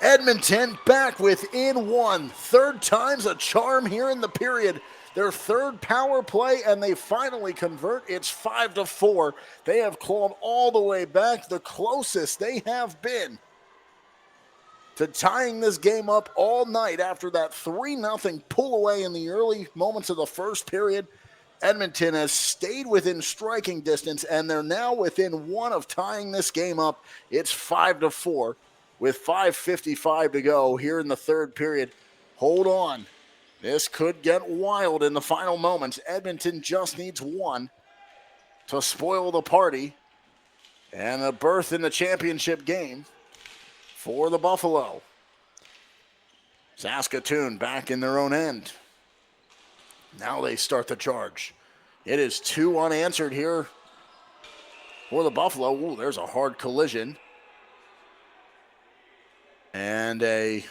Edmonton back within 1. 3rd time's a charm here in the period. Their 3rd power play, and they finally convert. It's 5-4. They have clawed all the way back, the closest they have been to tying this game up all night after that 3-0 pull away in the early moments of the first period. Edmonton has stayed within striking distance, and they're now within 1 of tying this game up. It's 5-4 with 5:55 to go here in the 3rd period. Hold on. This could get wild in the final moments. Edmonton just needs 1 to spoil the party and a berth in the championship game for the Buffalo. Saskatoon back in their own end. Now they start the charge. It is 2 unanswered here for the Buffalo. Ooh, there's a hard collision. And a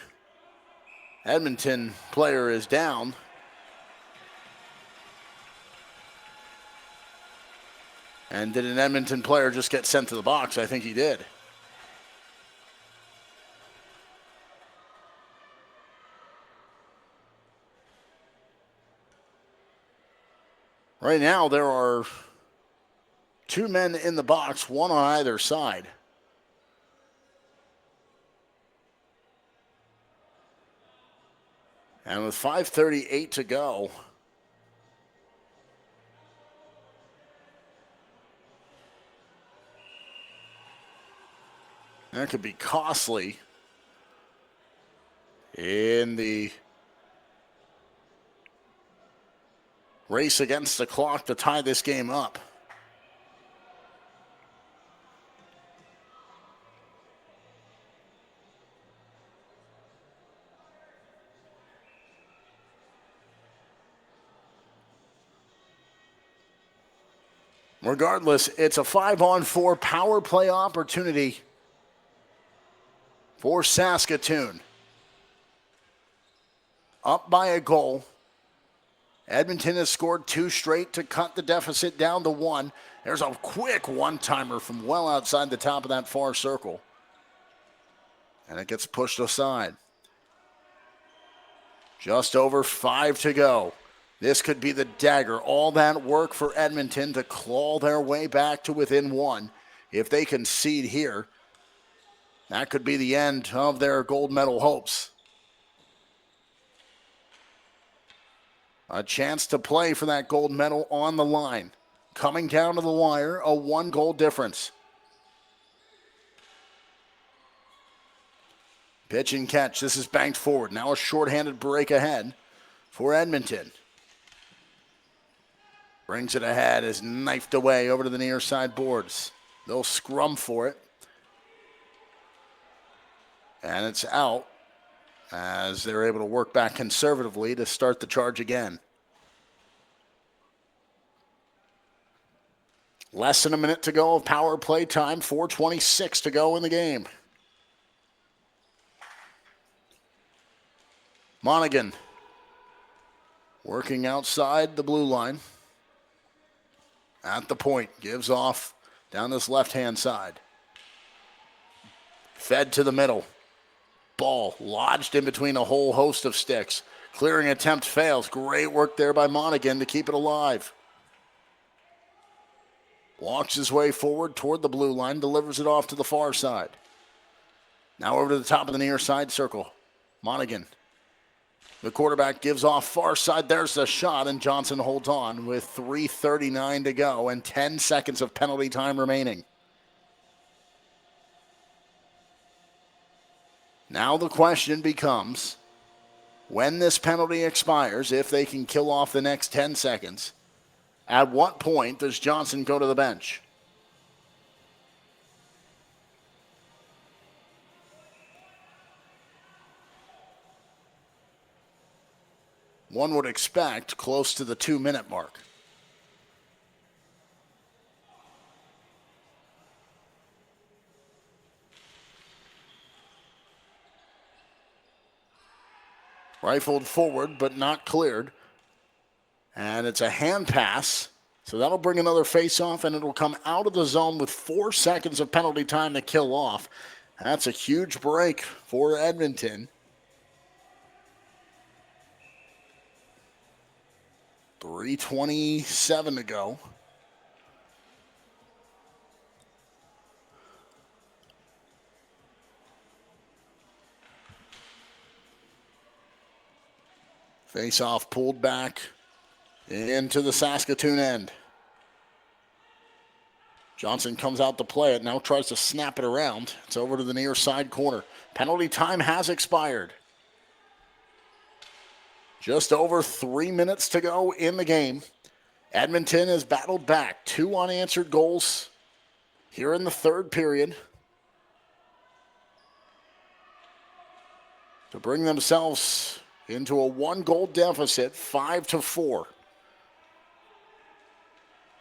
Edmonton player is down. And did an Edmonton player just get sent to the box? I think he did. Right now, there are 2 men in the box, 1 on either side. And with 5:38 to go, that could be costly in the race against the clock to tie this game up. Regardless, it's a 5-on-4 power play opportunity for Saskatoon. Up by a goal. Edmonton has scored 2 straight to cut the deficit down to 1. There's a quick one-timer from well outside the top of that far circle. And it gets pushed aside. Just over 5 to go. This could be the dagger. All that work for Edmonton to claw their way back to within 1. If they concede here, that could be the end of their gold medal hopes. A chance to play for that gold medal on the line. Coming down to the wire, a 1-goal difference. Pitch and catch. This is banked forward. Now a shorthanded break ahead for Edmonton. Brings it ahead, is knifed away over to the near side boards. They'll scrum for it. And it's out as they're able to work back conservatively to start the charge again. Less than a minute to go of power play time, 4:26 to go in the game. Monaghan working outside the blue line. At the point, gives off down this left-hand side. Fed to the middle. Ball lodged in between a whole host of sticks. Clearing attempt fails. Great work there by Monaghan to keep it alive. Walks his way forward toward the blue line, delivers it off to the far side. Now over to the top of the near side circle. Monaghan. The quarterback gives off far side. There's the shot, and Johnson holds on with 3:39 to go and 10 seconds of penalty time remaining. Now the question becomes, when this penalty expires, if they can kill off the next 10 seconds, at what point does Johnson go to the bench? One would expect close to the 2-minute mark. Rifled forward, but not cleared. And it's a hand pass. So that'll bring another face-off, and it'll come out of the zone with 4 seconds of penalty time to kill off. That's a huge break for Edmonton. 3:27 to go. Face-off pulled back into the Saskatoon end. Johnson comes out to play it, now tries to snap it around. It's over to the near side corner. Penalty time has expired. Just over 3 minutes to go in the game. Edmonton has battled back 2 unanswered goals here in the third period to bring themselves into a 1-goal deficit, 5-4.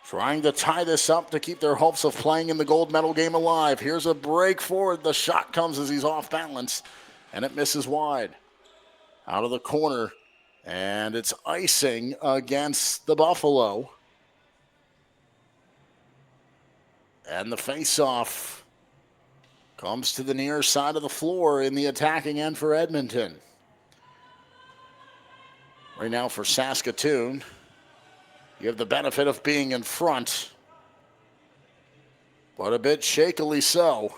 Trying to tie this up to keep their hopes of playing in the gold medal game alive. Here's a break forward. The shot comes as he's off balance, and it misses wide. Out of the corner, and it's icing against the Buffalo. And the face-off comes to the near side of the floor in the attacking end for Edmonton. Right now for Saskatoon, you have the benefit of being in front, but a bit shakily so,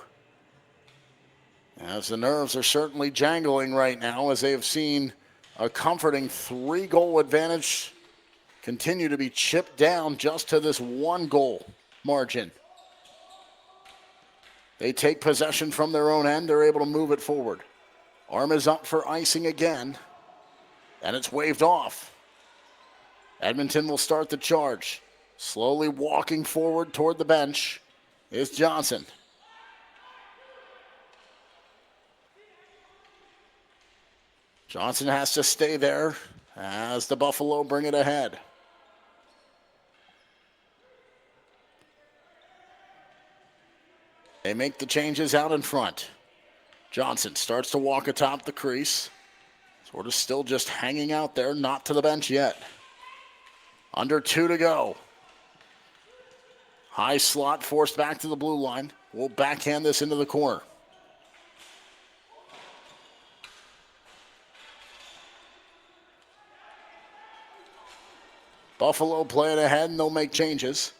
as the nerves are certainly jangling right now as they have seen a comforting 3-goal advantage continue to be chipped down just to this 1-goal margin. They take possession from their own end. They're able to move it forward. Arm is up for icing again, and it's waved off. Edmonton will start the charge. Slowly walking forward toward the bench is Johnson. Johnson has to stay there as the Buffalo bring it ahead. They make the changes out in front. Johnson starts to walk atop the crease. Sort of still just hanging out there, not to the bench yet. Under 2 to go. High slot forced back to the blue line. We'll backhand this into the corner. Buffalo playing ahead, and they'll make changes.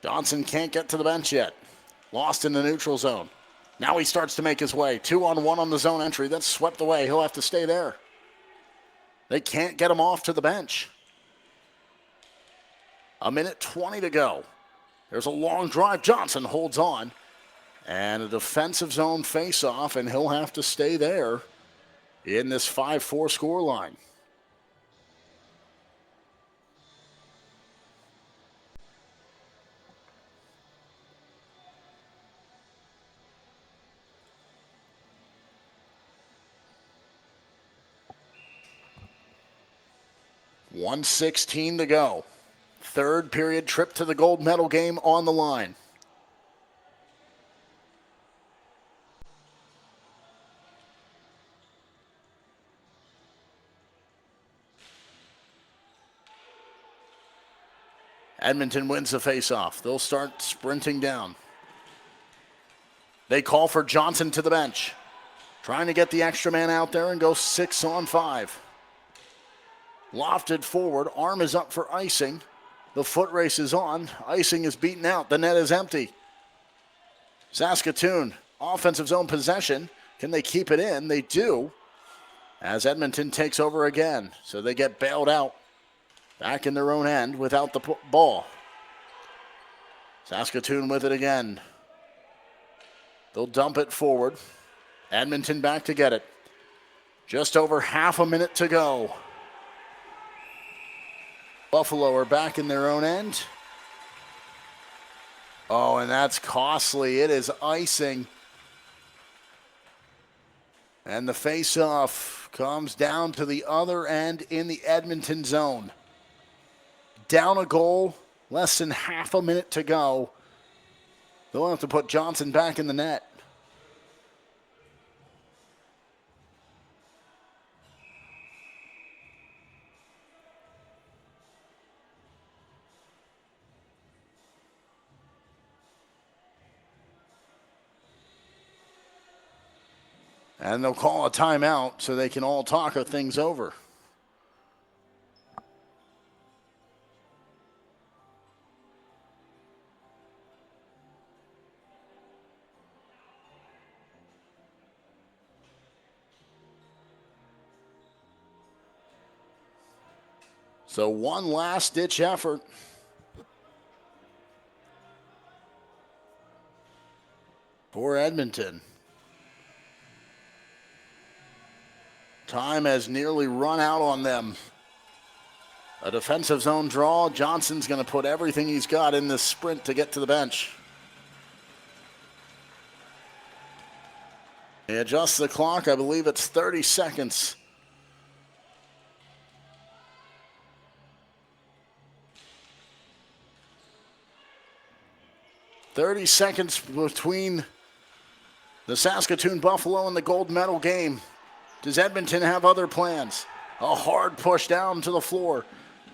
Johnson can't get to the bench yet. Lost in the neutral zone. Now he starts to make his way. 2-on-1 on the zone entry. That's swept away. He'll have to stay there. They can't get him off to the bench. 1:20 to go. There's a long drive. Johnson holds on. And a defensive zone face-off, and he'll have to stay there in this 5-4 scoreline. .116 to go. Third period trip to the gold medal game on the line. Edmonton wins the faceoff. They'll start sprinting down. They call for Johnson to the bench. Trying to get the extra man out there and go 6-on-5. Lofted forward. Arm is up for icing. The foot race is on. Icing is beaten out. The net is empty. Saskatoon, offensive zone possession. Can they keep it in? They do. As Edmonton takes over again. So they get bailed out. Back in their own end without the ball. Saskatoon with it again. They'll dump it forward. Edmonton back to get it. Just over half a minute to go. Buffalo are back in their own end. Oh, and that's costly. It is icing. And the face-off comes down to the other end in the Edmonton zone. Down a goal, less than half a minute to go. They'll have to put Johnson back in the net. And they'll call a timeout so they can all talk things over. So one last-ditch effort. For Edmonton. Time has nearly run out on them. A defensive zone draw. Johnson's going to put everything he's got in this sprint to get to the bench. He adjusts the clock. I believe it's 30 seconds. Between the Saskatoon Buffalo and the gold medal game. Does Edmonton have other plans? A hard push down to the floor.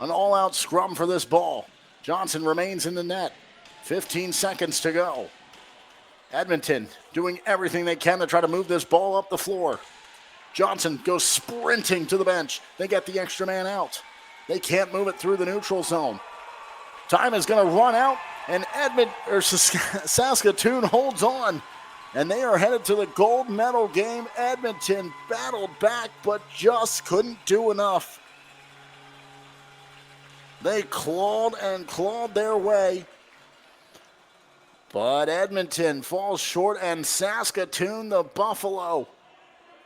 An all-out scrum for this ball. Johnson remains in the net. 15 seconds to go. Edmonton doing everything they can to try to move this ball up the floor. Johnson goes sprinting to the bench. They get the extra man out. They can't move it through the neutral zone. Time is going to run out, and Saskatoon holds on. And they are headed to the gold medal game. Edmonton battled back, but just couldn't do enough. They clawed and clawed their way. But Edmonton falls short, and Saskatoon, the Buffalo,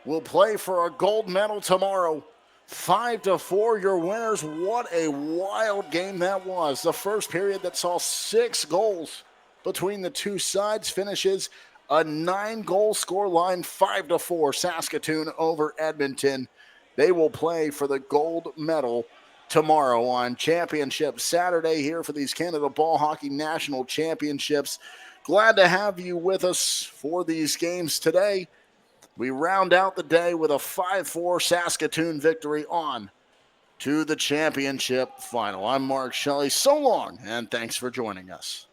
will play for a gold medal tomorrow. 5-4, your winners. What a wild game that was. The first period that saw 6 goals between the two sides finishes a 9-goal score line, 5-4, Saskatoon over Edmonton. They will play for the gold medal tomorrow on Championship Saturday here for these Canada Ball Hockey National Championships. Glad to have you with us for these games today. We round out the day with a 5-4 Saskatoon victory on to the championship final. I'm Mark Shelley. So long, and thanks for joining us.